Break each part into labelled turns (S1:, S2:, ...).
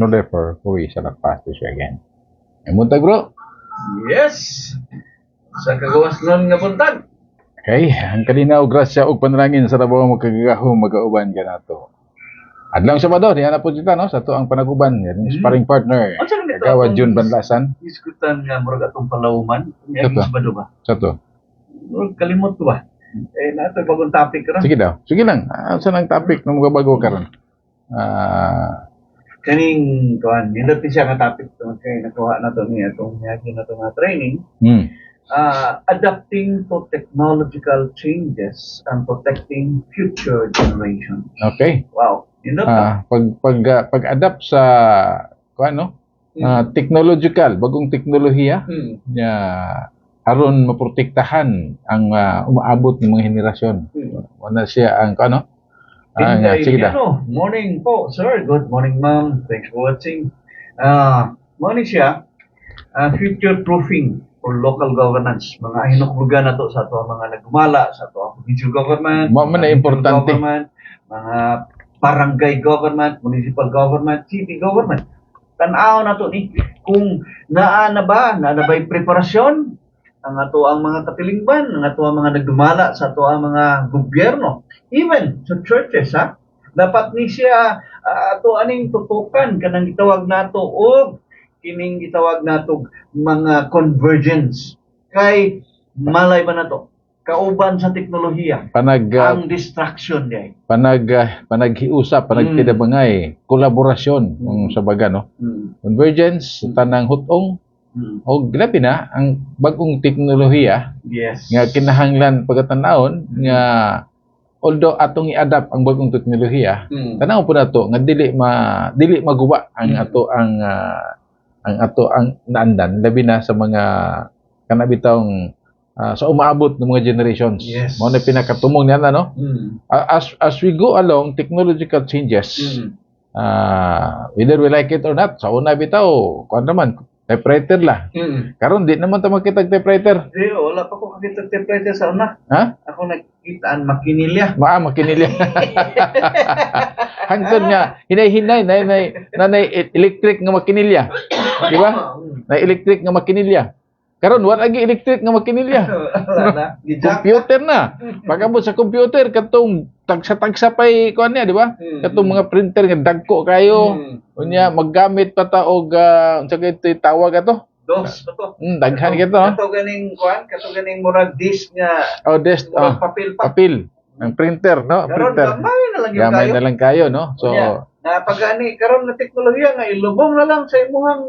S1: No therefore, huwi sa lapas to siya again. Muntag bro.
S2: Yes. Sa kagawas nun nga buntag.
S1: Okay, ang kalinaw, grasya ug panalangin sa tabaw magkagahom magauban ka nato. Adlang Sabado, diyan na po kita no sa to ang panaguban, yung sparring partner.
S2: Unsa man ito
S1: Kagawa
S2: atong
S1: June Banlasan.
S2: Iskutan nga murag atong palauman. Ang
S1: Ito.
S2: Sabado ba?
S1: Sa to.
S2: Murag kalimot ko ba? Nato bagong topic ron.
S1: Sige daw. Sige lang. Saan ang topic na magabago karon?
S2: Kaning kuan, nindot siya nga topic to kay nakuha na to niya atong yagi na to nga training. Adapting to technological changes and protecting future generations.
S1: Okay.
S2: Wow. Nindot na.
S1: Pag-adapt sa ano? Technological, bagong teknolohiya na aron maprotektahan ang umaabot ng mga henerasyon. Wala siya ang ano? Sige na.
S2: Morning po, sir. Good morning, ma'am. Thanks for watching. Morning siya. Future proofing for local governance. Mga hinuklugan na to sa ato mga nagumala, sa ato provincial government,
S1: mga importante.
S2: Government, mga barangay government, municipal government, city government. Tanaw na to ni kung naa na ba'y preparasyon ang ato ang mga katilingban, ang ato ang mga nagdumala sa ato ang mga gobyerno, even sa churches ha. Dapat ni siya ato aning tutukan kanang gitawag nato og kining gitawag nato mga convergence kay malay ba nato kauban sa teknolohiya ang distraction niya
S1: panaghiusap panagtidabangay kolaborasyon sa baga no convergence tanang hutong o grabe na ang bagong teknolohiya nga kinahanglan pagkatanaon nga although atong i-adapt ang bagong teknolohiya tanaw po nato nga dili maguba ang ato ang naandan labi na sa mga kanabitawng sa umaabot ng mga generations. Mao na pinakatumong niya no. As we go along technological changes whether we like it or not sa una bitaw kuan naman typewriter la. Karon di naman ta makita typewriter.
S2: Wala pa ko makita typewriter sa una.
S1: Ha?
S2: Ako nakitaan makinilya.
S1: Makinilya. Hangtod nga hinay-hinay nanay electric nga makinilya. Di ba? Na electric nga makinilya. Karon wala lagi electric nga makinilya. Computer na. Pagabot sa computer katong tagsa-tagsa pay kuan niya, di ba? Katong mga printer nga dagko kayo. Unya maggamit pa ta og unsa kay tawag ato?
S2: DOS pa to.
S1: Daghan kito.
S2: Kato ganing kuan, kato ganing murag disk nga.
S1: Disk
S2: papel.
S1: Ang printer, no?
S2: Karon
S1: gamay na lang kayo, no? So
S2: napagani karon nga teknolohiya nga ilubong na lang sa imuhang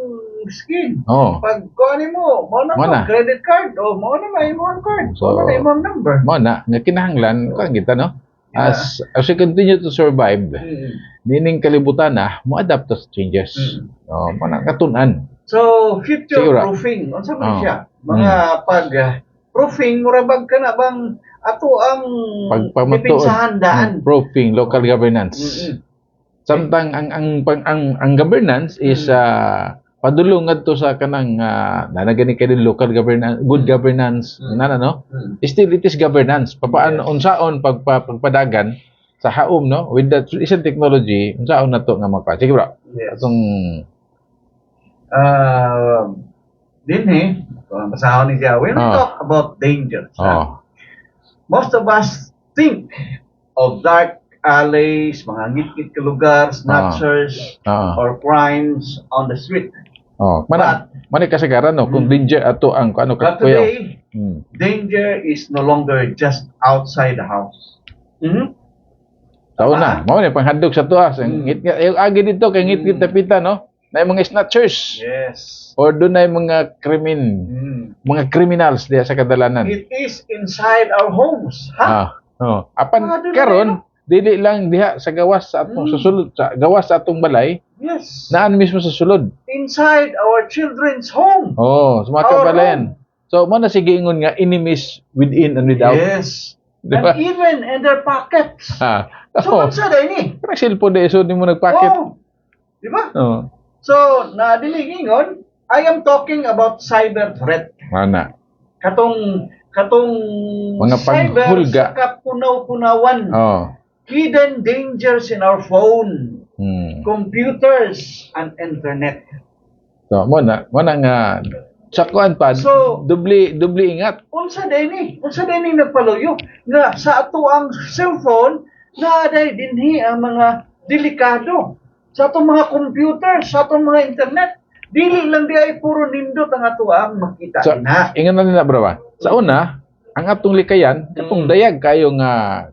S2: skin. Pag kuani mo na credit card o mo na may imong card. So mo na imong number.
S1: Mo na nga kinahanglan kan kita no. As we continue to survive, nining kalibutan na mo adapt to changes. Mo na katun-an.
S2: So future proofing unsa man siya? Mga pag proofing murabag ka na bang ato ang pagpamatuod
S1: proofing local governance. Samtang ang governance is padulong ngadto sa kanang nanagani kay local governance, good governance no. Still it is governance. Papaano unsaon pagpadagan sa haom no with the recent technology unsaon nato nga magpa. Sige bro. Atong
S2: basahon ni siya. When we talk about dangers, most of us think of dark alleys, mga ngit-ngit ka lugar, snatchers, or crimes on the street.
S1: Mani kasagaran no kung danger ato ang ano
S2: but today, danger is no longer just outside the house.
S1: Taon na, mao ni panghandog sa tuas. Ngit-ngit agi dito kay ngit-ngit tapita no. Nay mga snatchers. Or doon ay mga mga criminals diya sa kadalanan.
S2: It is inside our homes.
S1: Apan karon dili lang diha sa gawas sa atong susulod sa gawas sa atong balay. Naan mismo sa sulod.
S2: Inside our children's home.
S1: Sa mga kabalayan. So mo na sige ingon nga enemies within and without.
S2: Diba? And even in their pockets. So unsa day ni?
S1: Para cellphone day so di mo nagpacket.
S2: Di ba? So na dili ingon, I am talking about cyber threat.
S1: Mana?
S2: Katong
S1: mga
S2: cyber sa kapunaw-punawan. Hidden dangers in our phone. computers and internet.
S1: So, mo na nga sa kuan pa
S2: So,
S1: dubli ingat.
S2: Unsa din nagpaluyo nga sa ato ang cellphone na day dinhi ang mga delikado sa atong mga computer, sa atong mga internet. Dili lang di ay puro nindot ang ato ang makita
S1: So,
S2: na.
S1: ingon na nila bro. Sa una, ang atong likayan katong dayag kayo nga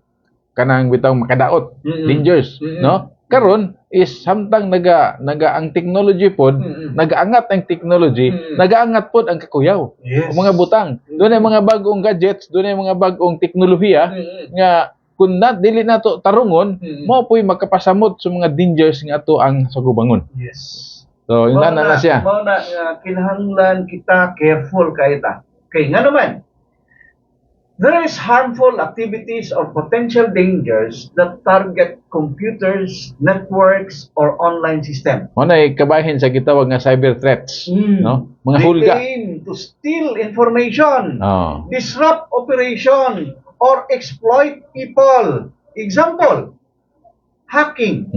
S1: kanang bitaw makadaot, dangerous, no? Karon is samtang naga ang technology pod, nagaangat ang technology, nagaangat pod ang kakuyaw.
S2: Yes.
S1: Ang mga butang. Doon ay mga bagong gadgets, doon ay mga bagong teknolohiya nga kung dili nato tarungon, mo po'y makapasamot sa mga dangers nga ato ang sagubangon.
S2: Yes.
S1: So, yun na siya.
S2: Mao na kinahanglan kita careful kay ta. Kay nga naman, there is harmful activities or potential dangers that target computers, networks, or online system.
S1: Mo na kabahin sa gitawag nga cyber threats, no? Mga
S2: They
S1: hulga.
S2: aim to steal information,
S1: Oh.
S2: disrupt operation, or exploit people. Example, hacking.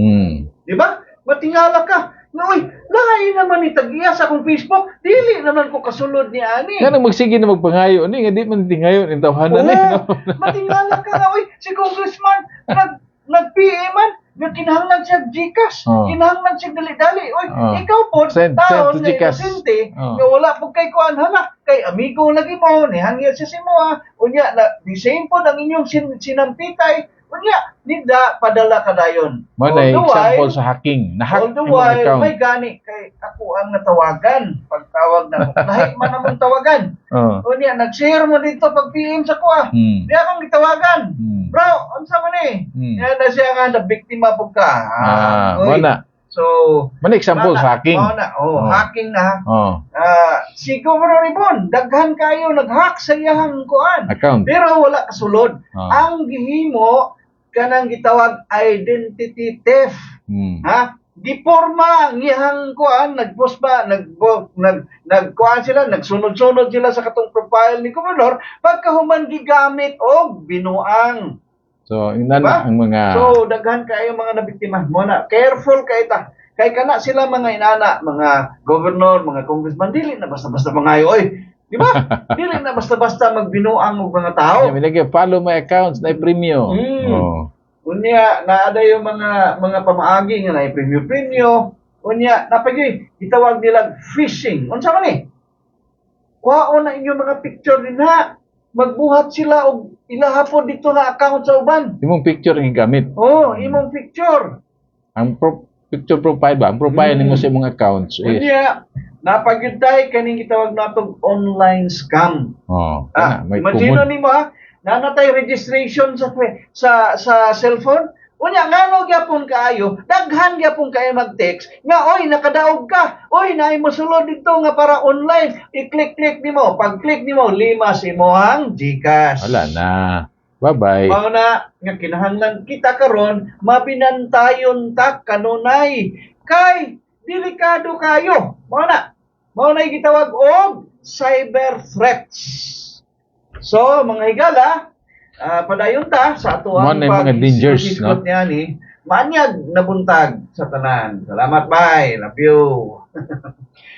S2: Di ba? Matingala ka. Nga, uy, lahay naman ni tagiya sa akong Facebook. Dili naman ko kasulod ni Ani.
S1: Nga nang magsige na magpangayo ni nga di man tingayo ni tawhanan ni, no?
S2: Matingala ka nga, uy, si Congressman, nag-PA man, nga kinahanglan siya Gcash, kinahanglan siya dali-dali. Uy, ikaw po,
S1: Send
S2: taon
S1: to
S2: na
S1: Gcash.
S2: inosente, nga wala po kay kuan hala, kay amigo lagi mo, nihangya siya si mo ha. Unya, the same po ang inyong sinampitay. Unya, nida padala ka dayon.
S1: Mo na example sa hacking. Na-hack
S2: All the
S1: yung
S2: while,
S1: account.
S2: may gani kay ako ang natawagan. Pagtawag na, lahi man namang tawagan. Unya, nag-share mo dito pag PM sa kuha. Di akong gitawagan. Bro, unsa man eh? Yan na siya nga, na-biktima po ka.
S1: Mo na.
S2: So,
S1: Mo na example sa hacking.
S2: Mo na, hacking na.
S1: Oh.
S2: Si Governor Ibon, daghan kayo nag-hack sa iyang kuan.
S1: Account.
S2: Pero wala kasulod. Ang gihimo, kanang gitawag identity theft. Ha? Giporma ang iyang kuan, nag-post ba, nagkuan sila, nagsunod-sunod sila sa katong profile ni Gobernador, pagkahuman gigamit og binuang.
S1: So, yun na ang mga...
S2: So, daghan kayo mga nabiktima. Muna, careful kayo ta. Kay kana sila mga inana, mga governor, mga congressman, dili na basta-basta mga oy. Di ba? Dili na basta-basta magbinuang og mga tao.
S1: Minagay, follow my accounts na premium.
S2: Unya, naada yung mga pamaagi nga na premium. Unya, napagay, itawag nila phishing. Unsa man eh? Kuhaon na inyong mga picture din ha. Magbuhat sila og ilahapon dito nga account sa uban.
S1: Imong picture ang gamit.
S2: Imong picture.
S1: Ang picture profile ba? Ang profile nimo sa imong accounts is...
S2: Unya, napagyuday kaning gitawag natong online scam.
S1: May
S2: imagine
S1: common.
S2: nimo ha, nanatay registration sa cellphone. Unya ngano gyapon kaayo, daghan gyapon kayo mag-text nga oy nakadaog ka. Oy naay mosulod dito nga para online. I-click nimo, pag-click nimo lima si imong Gcash.
S1: Wala na. Bye-bye.
S2: Mao na nga kinahanglan kita karon mabinantayon ta kanunay kay delikado kayo. Mao na gitawag og cyber threats. So, mga higala, padayon ta sa ato ang
S1: mga dangers, no?
S2: Niya ni manyag nabuntag sa tanan. Salamat, bye. Love you.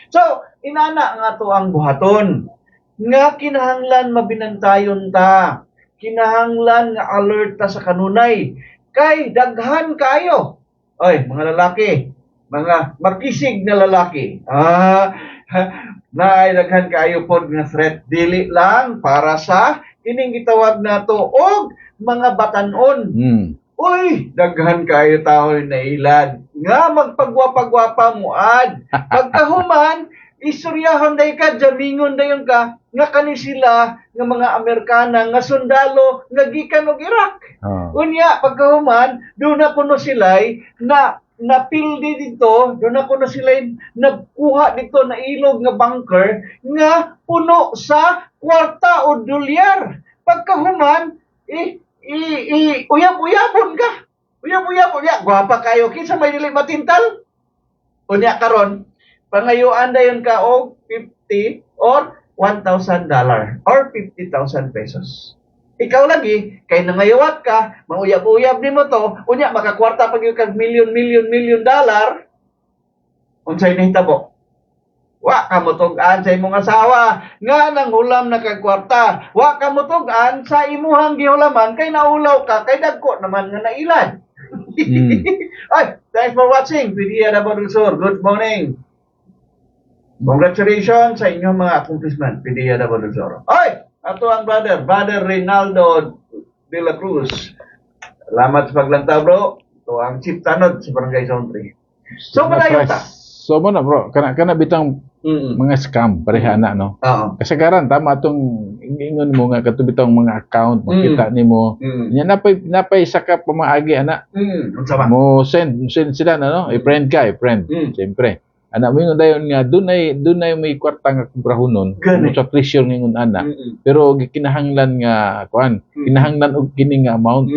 S2: So, inana nga ato ang buhaton. Nga kinahanglan mabinantayon ta. Kinahanglan nga alert ta sa kanunay. Kay daghan kayo. Oy, mga lalaki, mga makisig na lalaki. Naay kayo pod nga threat dili lang para sa kining gitawag nato og mga batanon. Uy, daghan kayo tao na ilad nga magpagwapa-gwapa mo ad. Pagkahuman istoryahon day ka, jamingon dayon ka nga kani sila nga mga Amerikana nga sundalo nga gikan og Iraq. Unya pagkahuman do na kuno silay na napildi dito, doon ako na sila nagkuha dito na ilog nga bunker nga puno sa kwarta o dolyar. Pagkahuman, uyab-uyabon ka. Uyab-uyabon. Gwapa kayo. Kinsa may dili matintal? Unya karon, pangayuan dayon ka og $50 or $1,000 or 50,000 pesos. Ikaw lagi, kay nangayawat ka, manguyab-uyab nimo to, unya makakwarta pag yung kag million dollar, unsay nahitabo? Wa ka motug-an sa imong asawa nga nang hulam na kag kwarta. Wa ka motug-an sa imuhang gihulaman kay naulaw ka kay dagko naman nga nailad. Ay, thanks for watching. PDA Dabao Sur. Good morning. Congratulations sa inyong mga accomplishment. PDA Dabao Sur. Ay, ato ang Brother Reynaldo de la Cruz. Salamat sa paglantaw, bro. Ito ang chief tanod sa Barangay Zone 3. So, padayon ta.
S1: So mo na bro, kana bitang mga scam pareha na no.
S2: Oo.
S1: Kasagaran tama atong ingon mo nga kato bitang mga account makita nimo. Nya napay saka pamaagi ana.
S2: Unsa ba?
S1: Mo send sila na no, i-friend ka, i-friend. Siyempre. Ana mo ingon dayon nga dunay may kwarta nga kubrahonon sa treasure ngingon ana. Pero gikinahanglan nga kuan, kinahanglan og kini nga amount.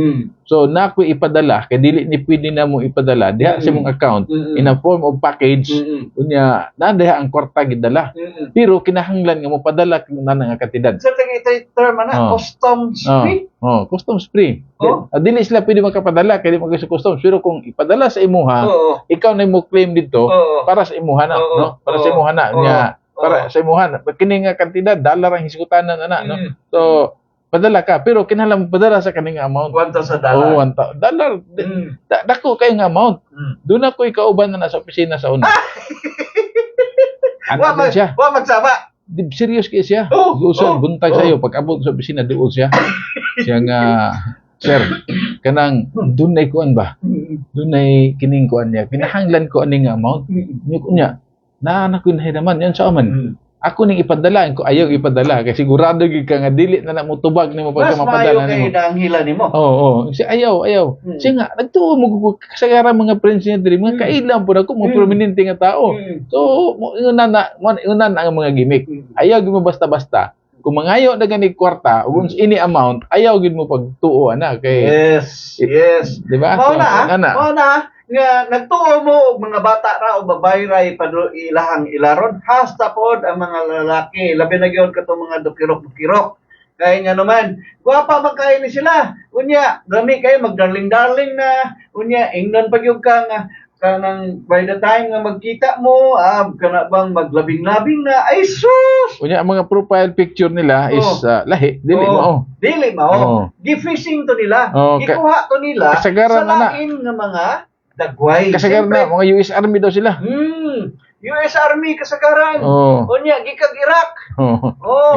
S1: So na ako ipadala kay dili ni pwede na mo ipadala diha sa imong account in a form of package unya na diha ang kwarta gidala. Pero kinahanglan nga mo padala kung nana nga kantidad.
S2: Sa ito term ana, customs free.
S1: Customs free. Dili sila pwede makapadala kay di mo sa customs pero kung ipadala sa imuha, ikaw na mo claim dito para sa imuha na, no? Para sa imuha na nya para sa imuha. Kini nga kantidad dollar ang hisgutanan ana, no? So padala ka pero kinahanglan padala sa kaning amount.
S2: Kwanto sa dollar?
S1: Oh, dollar. Dako kayo nga amount. Doon ako ikauban na nasa opisina sa una. Wa
S2: magsama.
S1: Serious kayo siya. Gusto buntag sa'yo. Pag abot sa opisina, doon siya. Siya nga, sir, kanang, doon na ikuan ba? Doon na kining kuan niya. Kinahanglan ko aning amount. Niya, naanak ko na naman. Yan sa aman. Ako ning ipadala, ko ayaw ipadala kay sigurado gid ka nga dili na mutubag nimo pagka mapadala nimo.
S2: Mas maayo kay danghila nimo.
S1: Oo. Si ayaw. Siya nga nagtuo mo kasagaran mga friends niya diri, mga kailan po ako mga prominente nga tao. So ingon na ang mga gimmick. Ayaw gid mo basta-basta. Kung mangayo na gani kwarta, ug ini amount, ayaw gid mo pagtuo ana kay
S2: Yes.
S1: Di ba?
S2: Mao na nga nagtuo mo og mga bata ra o babae ra ilahang ilaron hasta pod ang mga lalaki labi na gyud katong mga dukirok kay nga naman guwapa man kay ni sila unya gami kay magdarling-darling na unya ingnon pa gyud ka nga kanang by the time nga magkita mo kana bang maglabing-labing na ay sus
S1: unya ang mga profile picture nila is lahi dili mao
S2: gifishing to nila gikuha to nila
S1: kasagaran
S2: sa lain nga mga dagway.
S1: Kasagaran na, mga US Army daw sila.
S2: US Army kasagaran. Unya, gikag Iraq.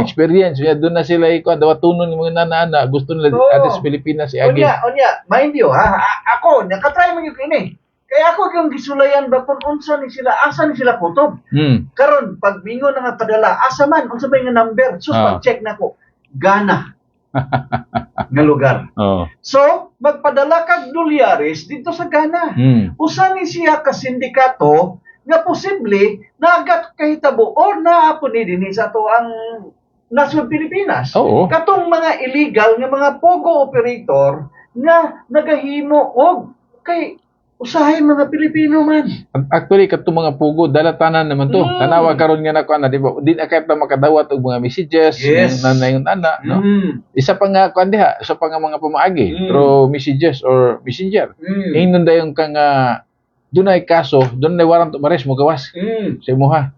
S1: Experience. Doon na sila dawa tunon ng mga nana-ana. Gusto nila atis Pilipinas iagi.
S2: Unya, mind you, ako, nakatry man yung kini. Kaya ako yung gisulayan ba kung unsa ni sila, asa ni sila kutob. Karon pag bingo na nga padala, asa man, unsa ba yung number? So, pag-check na ko, Ghana. nga lugar. So, magpadala kag dolyares dito sa Ghana. Usa ni siya ka sindikato nga posible nagat kahitabo or naapon ni dinhi sa to ang nasod Pilipinas. Katong mga illegal nga mga pogo operator nga nagahimo og kay usahay mga Pilipino man.
S1: Actually katong mga pugo dalatanan naman to. Tanawa karon nga nako ana di ba? Di na kay makadawat og mga messages nanay ana, no? Isa pa nga kuan diha, isa pa nga mga pamaagi through messages or messenger. Ingnon dayon ka nga dunay kaso, dunay warrant of arrest mo gawas. Sa imuha.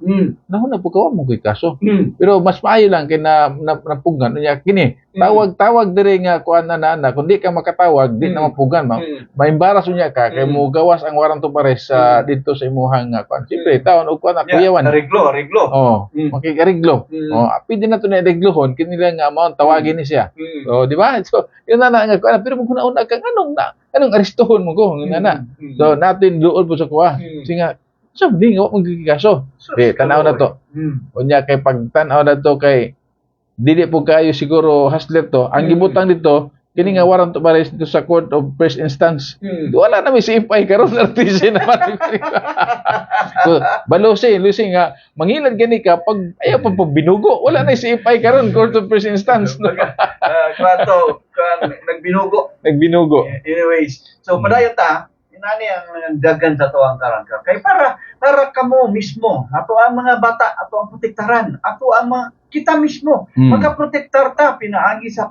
S1: Nahuna po kawa mo kay kaso. Pero mas maayo lang kay napugan unya kini. Tawag diri nga kuan na kun di ka makatawag di na mapugan maimbaras unya ka kay mo gawas ang warrant of arrest dito sa imuha nga kuan. Siyempre taon og kuan kuyawan.
S2: Reglo.
S1: Makireglo. Api din na to na reglohon kini lang nga amount tawagin ni siya. Di ba? So yun na nga kuan pero kung una kang anong arestuhon mo ko na. So natin doon po sa kuha. Singa sabi nga magkikaso. Tanaw na to. Unya kay pagtanaw na to kay dili po kayo siguro hustler to. Ang gibutang dito kini nga warrant of arrest dito sa court of first instance. Wala na may simpay karon artise naman. So, Lucy nga mangilad gani ka pag ayaw pa binugo. Wala na simpay karon court of first instance.
S2: Kwanto nagbinugo. Anyways, so padayon ta inani ang dagan sa tuwang karangka. Kay para kamo mismo, ato ang mga bata, ato ang protektaran, ato ang mga kita mismo, magaprotektar ta pinaagi sa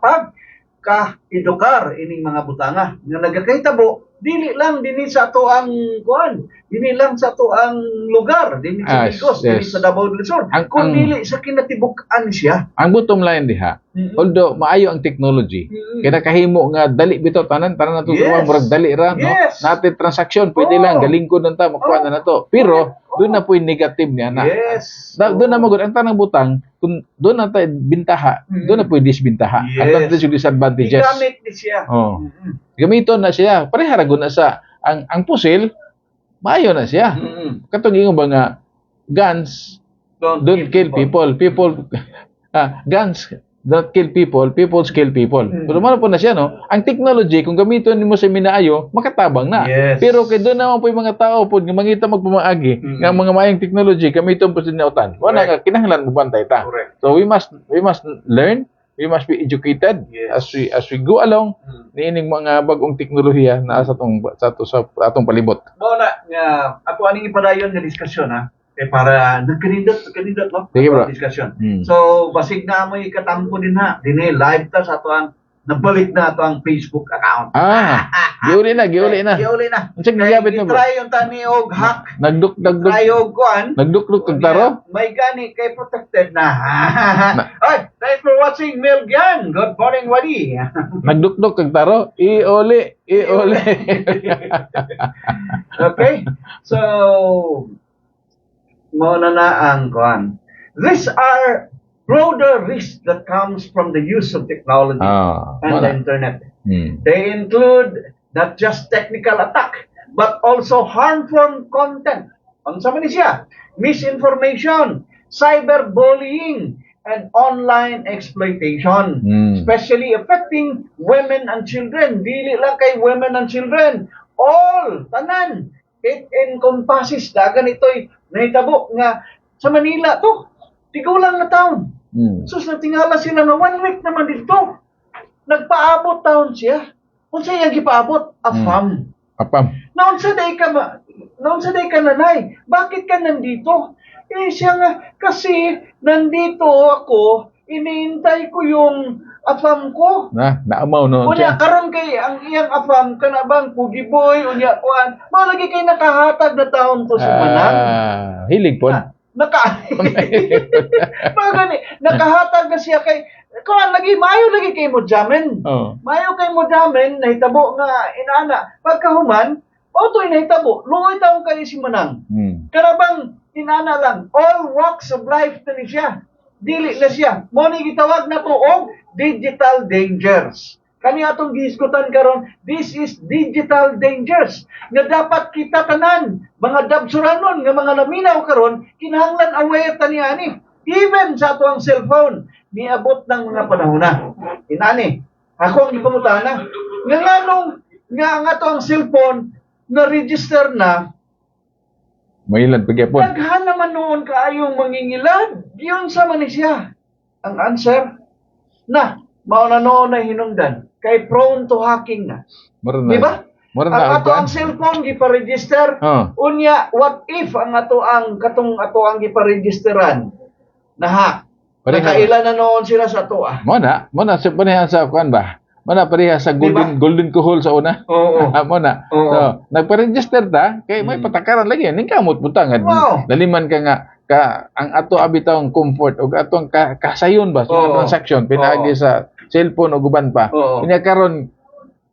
S2: ka-edukar ining mga butanga nga nagakahitabo dili lang dinhi sa ato ang kuan, dili lang sa ato ang lugar, dinhi sa Bicos, dili sa Davao del Sur, kun dili sa kinatibuk-an siya.
S1: Ang bottom line diha, although maayo ang technology, kaya kahimo nga dali bitaw tanan natutuwa murag dali ra no. Natin transaksyon pwede lang galingkod nanta makuha na nato. Pero doon na po yung negative niya na. Doon na magod ang tanang butang kung doon na tayo bintaha, doon na po yung disbintaha. Advantage yung disadvantages.
S2: Gamit ni siya.
S1: Gamiton na siya. Pareha ragon na sa ang pusil, maayo na siya. Katong ingon ba nga guns don't kill people. Guns don't kill people, people kill people. Pero po na siya, no? Ang technology, kung gamiton mo sa minaayo, makatabang na. Pero kay doon naman po yung mga tao po, nga mangita magpamaagi, nga mga mayang technology, gamiton po sa nautan. Wala nga, kinahanglan mo bantay ta. So we must learn, we must be educated as we go along niining mga bagong teknolohiya na sa atong palibot.
S2: Mo na nga ato aning ipadayon nga diskusyon ha. Para nagkanindot no?
S1: Sige, bro.
S2: Diskusyon. So basig na mo ikatampo din ha. Dini live ta sa ato ang nabalik na ato ang Facebook account.
S1: Giuli na. Unsay gigabit mo?
S2: Try yung tani og hack.
S1: Nagduk
S2: Try og kuan.
S1: Nagdukluk kag taro?
S2: May gani kay protected na. Oy, thanks for watching Milgyan. Good morning, Wadi.
S1: Nagdukluk kag taro? Ioli.
S2: Okay. So mo na ang kuan. These are broader risks that comes from the use of technology and the internet. They include not just technical attack, but also harmful content. Unsa man ni siya? Misinformation, cyberbullying, and online exploitation, especially affecting women and children. Dili lang kay women and children, all tanan. It encompasses dagan ito'y nahitabo nga sa Manila to. Tigulang na taon. Sus, natingala sila na 1 week naman dito. Nagpaabot taon siya. Kung siya yung gipaabot, afam. Naon sa day ka nanay, bakit ka nandito? Siya nga, kasi nandito ako, iniintay ko yung afam ko.
S1: Naamaw no.
S2: Unya, karon kay ang iyang afam, kanabang pugiboy, unya, kuan, malagi kay nakahatag na taon to sa manang.
S1: Hilig po.
S2: Nakahatag na siya kay kuan lagi mayo lagi kay mo jamin. Mayo kay mo jamin nahitabo nga inana pagkahuman otoy nahitabo luoy taong kay si manang. Karabang inana lang all walks of life na ni siya. Dili na siya. Mo ni gitawag na to og digital dangers. Kani atong gihisgutan karon, this is digital dangers nga dapat kita tanan mga dabsuranon nga mga laminaw karon kinahanglan aware ta niani even sa ato ang cellphone niabot ng mga panahon na inani ako ang ipangutana nga nganong nga ang ato ang cellphone na register na
S1: mailad pagyapon
S2: daghan naman noon kaayong mangingilad giyon sa man siya ang answer na mao na noon na hinungdan kay prone to hacking na. Di ba? Ang ato ang cellphone gipa-register. Unya, what if ang ato ang gipa-registeran na hack? Nakailan na noon sila sa ato
S1: Mo na sa pareha sa kuan ba? Mo na pareha sa golden kuhol sa una. Mo na. So, nagpa-register ta kay may patakaran lagi ning kamot butang daliman ka nga ang ato abitawng comfort o atong kasayon ba sa transaction pinaagi sa cellphone o guban pa. Inya karon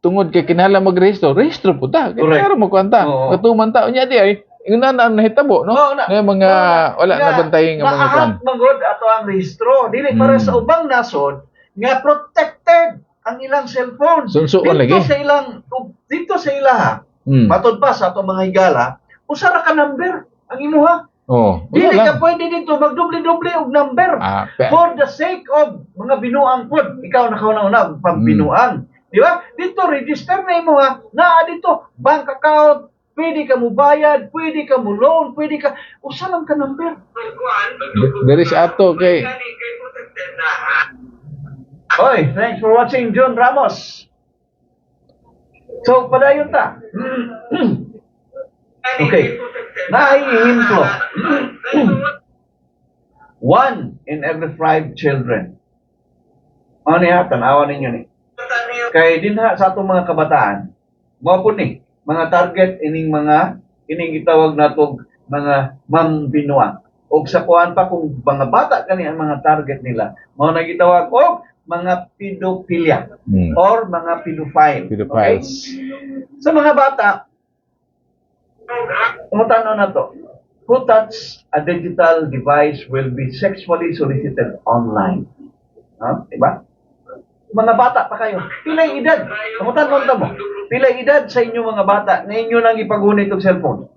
S1: tungod kay kinahanglan magrehistro po ta. Karon mo kuanta. Katuman ta unya di ay ina na nahitabo no. Nga mga wala na bantay nga mga kan.
S2: Mangod ato ang rehistro dili para sa ubang nasod nga protected ang ilang cellphone. Dito sa ilaha. Matod pa sa ato mga higala, usa ra ka number ang imuha. Dili ka pwede dito magdubli-dubli og number for the sake of mga binuang pod. Ikaw nakauna-una pag binuang. Di ba? Dito register na imo naa dito bank account, pwede ka mo bayad, pwede ka mo loan, pwede ka usa lang ka number.
S1: There is ato kay
S2: Oy, thanks for watching John Ramos. So padayon ta. Okay. Nahihinto. 1 in every 5 children. Ano niya? Tanawa ninyo ni. Kay dinha sa atong mga kabataan, mao po ni mga target ining gitawag natog mga mambinuang. Og sa kuan pa kung mga bata kani ang mga target nila, mao na gitawag og mga pedophilia or mga pedophile.
S1: Pedophiles.
S2: Okay? Sa mga bata, tanong na to, who touch a digital device will be sexually solicited online. Diba? Mga bata pa kayo. Pilay edad. Kamutan mo. Pilay edad sa inyo mga bata na inyo nang ipagunit ng cellphone.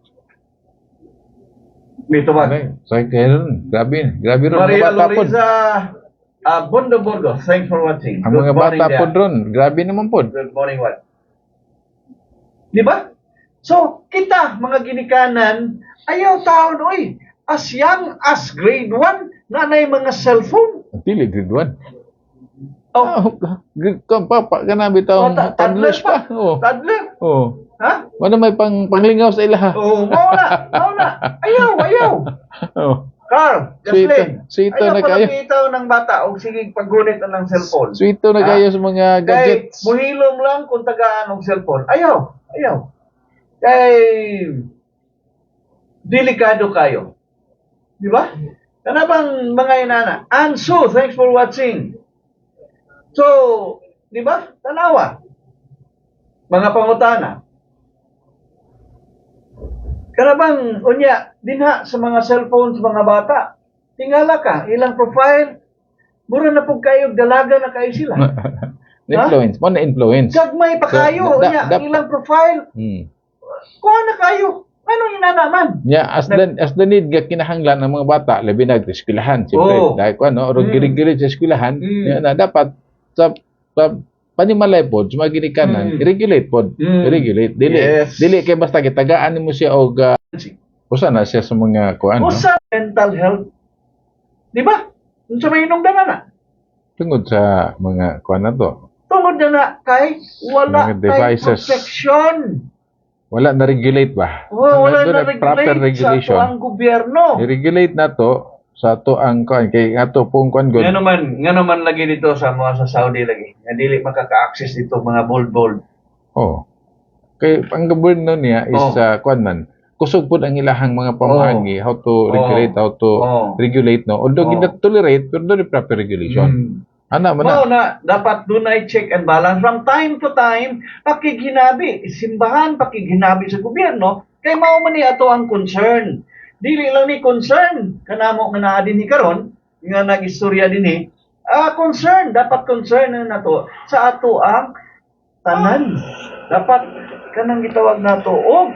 S2: Dito ba?
S1: Sa karon, grabe ron
S2: Maria
S1: mga bata po.
S2: Luisa Bondo Borgo, thanks for watching.
S1: Ang
S2: Good
S1: mga
S2: morning,
S1: bata po
S2: Dea.
S1: ron, grabe naman po.
S2: Good morning, what? Di ba? So, kita, mga ginikanan, ayaw taon, oy, as young as grade 1, na mga cellphone.
S1: Dili grade 1.
S2: Oh,
S1: Papa ka na bitaw
S2: toddler
S1: toddlers pa. Oh.
S2: Toddler?
S1: Oh.
S2: Ha?
S1: Wala may panglingaw sa ilaha.
S2: Oh, mauna. Ayaw.
S1: Oh.
S2: Carl, Jocelyn,
S1: Sweeto
S2: ayaw
S1: na
S2: pa
S1: kayo.
S2: nakitaw ng bata o sige paggunit na ng cellphone.
S1: Sweeto na kayo sa mga
S2: Kay,
S1: gadgets.
S2: muhilom lang kung tagaan ng cellphone. Ayaw. Kay, delikado kayo. Di ba? Kana bang mga inana? Ansu, thanks for watching. So, di ba? Tanawa. Mga pangutana. Kana bang, unya, dinha sa mga cellphone sa mga bata. Tingala ka, ilang profile, mura na po kayo, dalaga na kayo sila.
S1: Influence. Mo na influence.
S2: Gagmay pa kayo,
S1: So,
S2: unya, ilang profile, kuha na kayo. Ano inanaman?
S1: Yeah, as the need ga kinahanglan ng mga bata labi na sa eskwelahan siyempre dahil ko ano ro giri-giri sa eskwelahan na dapat sa panimalay pod sa mga ginikanan i-regulate pod i-regulate dili kay basta gitagaan nimo siya og usa na siya sa mga kuan no
S2: Usa mental health. Di ba? Unsa may inungdanan na?
S1: tungod sa mga kuan na to
S2: Tungod na kay wala
S1: Mga
S2: kay
S1: devices.
S2: protection.
S1: wala na regulate ba
S2: Wala
S1: Doon
S2: na
S1: ang proper
S2: regulate
S1: regulation
S2: sa ang gobyerno.
S1: i-regulate na to sa to ang kuan kay ato pong kuan god
S2: Nga naman lagi dito sa mga sa Saudi lagi. Nga dili makaka-access dito mga bold.
S1: oh kay ang gobyerno niya is kuan man kusog pud ang ilahang mga pamaagi how to regulate how to regulate no although gina-tolerate pero doon proper regulation ana man
S2: Mao na dapat dunay check and balance from time to time pakiginabi simbahan pakiginabi sa gobyerno kay mao man ni ato ang concern dili lang ni concern kanamo nga naa dinhi karon nga nagistorya dinhi concern dapat concern na nato sa ato ang tanan dapat kanang gitawag nato og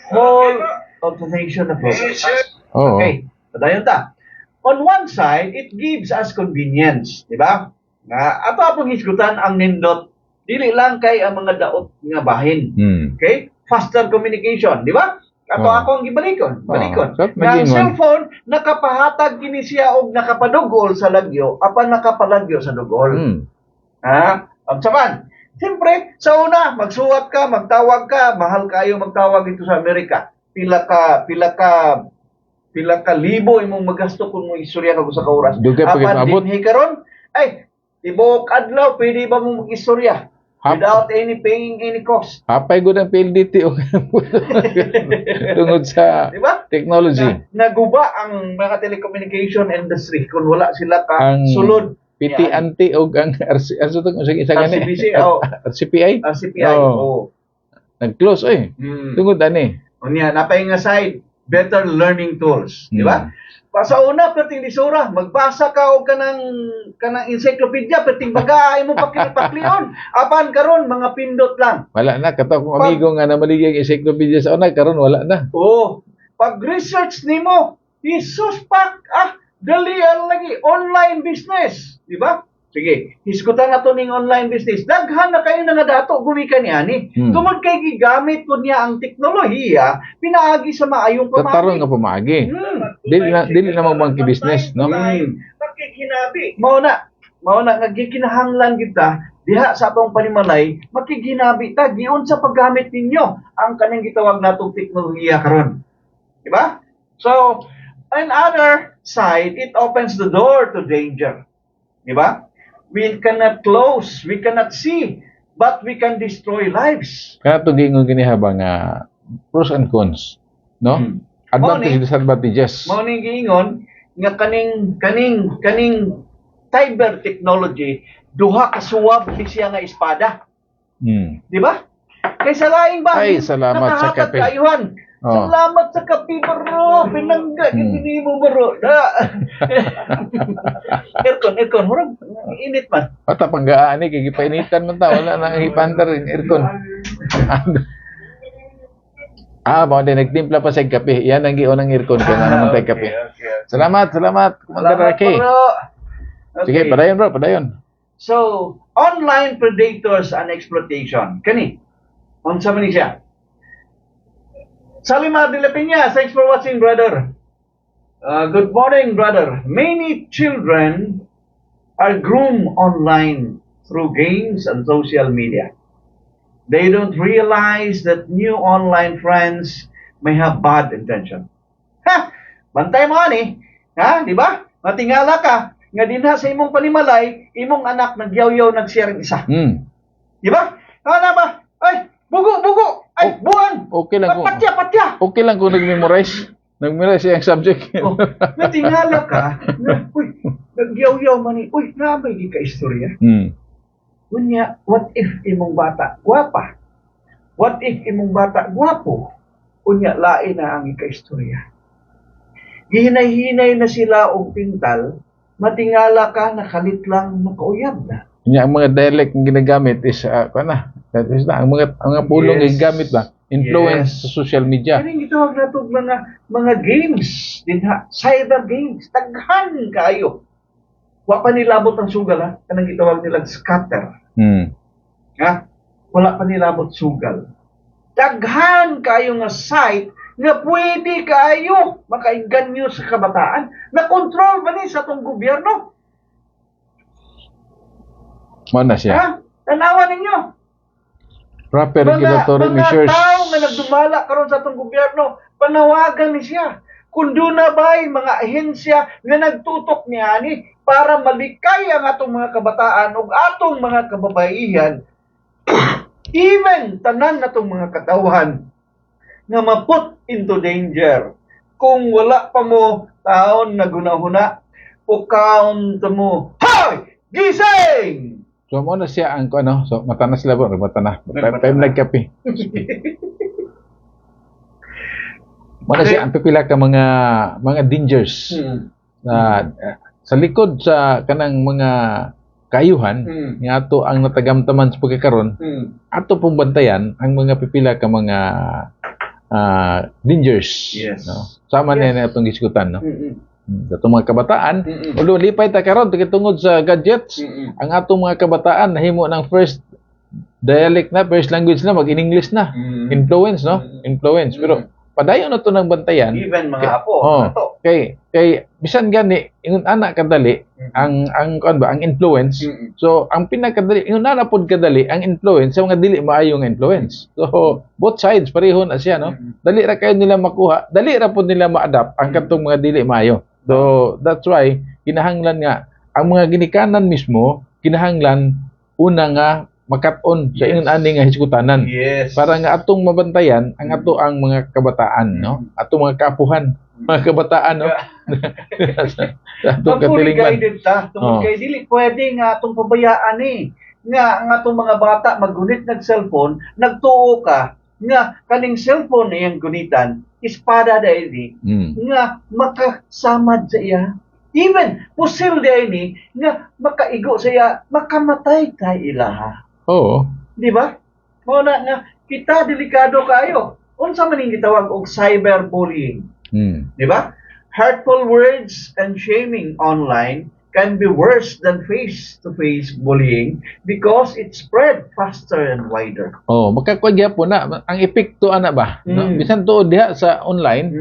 S2: whole of the nation of progress.
S1: Oo.
S2: Okay, padayon ta. On one side, it gives us convenience, di ba? Nga ato apong hisgutan ang nindot dili lang kay ang mga daot nga bahin. Okay? Faster communication, di ba? Ako ang gibalikon.
S1: So,
S2: Nga ang cellphone nakapahatag kini siya og nakapadugol sa lagyo, apan nakapalagyo sa dugol. Ang saman. Siyempre, sa una, magsuwat ka, magtawag ka, mahal kayo magtawag dito sa Amerika. Pila ka libo imong magasto kung mo istorya ka sa kauras.
S1: Dugay pa
S2: Apan
S1: abot.
S2: dinhi karon, ay tibuok adlaw pwede ba mo mag-istorya without any paying any cost.
S1: Hapay gud ang PLDT o tungod sa
S2: Diba?
S1: technology.
S2: Naguba ang mga telecommunication industry kung wala sila ka
S1: Ang
S2: sulod.
S1: PTNT o ang isa gani
S2: RCBC,
S1: CPI
S2: CPI.
S1: nag-close tungod ani
S2: Unya, napay nga side, better learning tools. Di ba? Sa una, perting disura, magbasa ka o kanang encyclopedia, perting bagay mo paklion. Apan karon mga pindot lang.
S1: wala na kato kung amigo nga na maligay encyclopedia sa una karon wala na
S2: Pag-research nimo, Jesus pak, dali lagi, online business. Di ba? Sige, hisgutan na to ning online business. Daghan na kayo na nga dato, gumikan niya ni. Tungod kay gigamit ko niya ang teknolohiya, pinaagi sa maayong
S1: sa tarong
S2: pamagi.
S1: nga pamaagi dili na magmangki business no
S2: Pakiginabi. Mao na nga gikinahanglan kita diha sa atong panimalay, makiginabi ta giun sa paggamit ninyo ang kanang gitawag natong teknolohiya karon. Di ba? So, on other side, it opens the door to danger. Di ba? We cannot close, we cannot see but we can destroy lives.
S1: Kaya ito gingon ginihabang pros and cons, no? Advantages, disadvantages.
S2: Mao ning giingon nga kaning cyber technology duha ka suwab ni siya nga espada. Di ba? Kay sa laing bahin,
S1: Ay, salamat sa
S2: nakahatag
S1: kape.
S2: kaayuhan. Salamat sa kape, bro. Pinangga, hindi mo, bro. Aircon. Murag, init man.
S1: Pata panggaan ni, kikipainitan man ta. Wala na ipandar in aircon. Mga din, nagtimpla pa sa kape. Yan ang giunang aircon ko na naman tayo kape.
S2: Okay.
S1: Salamat, Commander Rocky. Sige, padayon bro, padayon.
S2: So, online predators and exploitation. Kani, unsa man ni siya? Salimar de la Peña, thanks for watching, brother. Good morning, brother. Many children are groomed online through games and social media. They don't realize that new online friends may have bad intention. Ha! Bantay mo ani. Ha? Di ba? Matingala ka. Nga dinha sa imong panimalay, imong anak nagyaw-yaw nag-share isa. Di ba? Ano ba? Ay, bugo! Ay, buwan!
S1: Okay lang kung
S2: Patya!
S1: Okay lang kung nag-memorize. Nag-memorize yung subject.
S2: Natingala ka. Uy, nagyaw-yaw man ni. Uy, namay di ka istorya. Kunya, what if imong bata gwapa? What if imong bata gwapo? Kunya, lain na ang ika-istorya. Gihinay-hinay na sila og pintal, matingala ka, nakalit lang, makauyab na.
S1: Ang mga dialect na ginagamit is, ang mga pulong gigamit ba? Influence sa social media.
S2: Kaya gitawag na ito mga games, cyber games, taghan kayo. Wa pa nilabot ang sugal, ha? Kanang gitawag nilang scatter. Ha? Wala pa nilabot sugal. Daghan kayo nga site nga pwede kayo makainganyo sa kabataan na control ba ni sa itong gobyerno?
S1: Mana siya?
S2: Ha? Tanawan ninyo.
S1: Proper regulatory
S2: mga
S1: measures.
S2: tao nga nagdumala karon sa itong gobyerno, panawagan ni siya. Kung doon na ba'y mga ahensya nga nagtutok niya ni para malikay ang atong mga kabataan o atong mga kababaihan, even tanan natong mga katawan nga maput into danger. Kung wala pa mo taon na gunahuna, pukaon mo, Hoy! Gising!
S1: So, mo na siya ang so, mata na sila ba? Mata na. Time nagkape. Mo na siya ang pipila ka mga dangers sa likod sa kanang mga kaayuhan nga ato ang natagamtaman sa pagkakaron ato pong bantayan ang mga pipila ka mga dangers.
S2: Yes.
S1: No? Sama na itong giskutan, no? Atong mga kabataan, ulo lipay ta karon tungod sa gadgets, ang atong mga kabataan nahimo ng first dialect na, first language na, mag-in-English na. Influence, no? Influence. Pero padayon na to ng bantayan.
S2: Even mga apo, ato.
S1: Kay bisan gani ingon ana kadali ang influence. So ang pinakadali ingon ana pod kadali ang influence sa mga dili maayo nga influence. So both sides pareho na siya, no. Dali ra kayo nila makuha, dali ra pod nila ma-adapt ang katong mga dili maayo. So that's why kinahanglan nga ang mga ginikanan mismo kinahanglan una nga makat-on sa ingon ani nga hiskutanan.
S2: Yes.
S1: Para nga atong mabantayan ang ato ang mga kabataan, no? Atong mga kaapuhan, mga kabataan, no? Atong katilingan.
S2: Guided ta, tungod kay dili pwede nga atong pabayaan ni. Nga ang atong mga bata maggunit ng cellphone, nagtuo ka nga kaning cellphone iyang gunitan, espada dahil nga makasamad sa iya. Even pusil dahil ni nga makaigo sa iya, makamatay kay ilaha.
S1: Oo.
S2: Di ba? Muna nga, kita delikado kayo. Unsa man ning gitawag og cyberbullying. Di ba? Hurtful words and shaming online can be worse than face-to-face bullying because it spread faster and wider.
S1: Oh, makakuha gyapon na ang epekto ana ba, no? Bisan tuod diha sa online,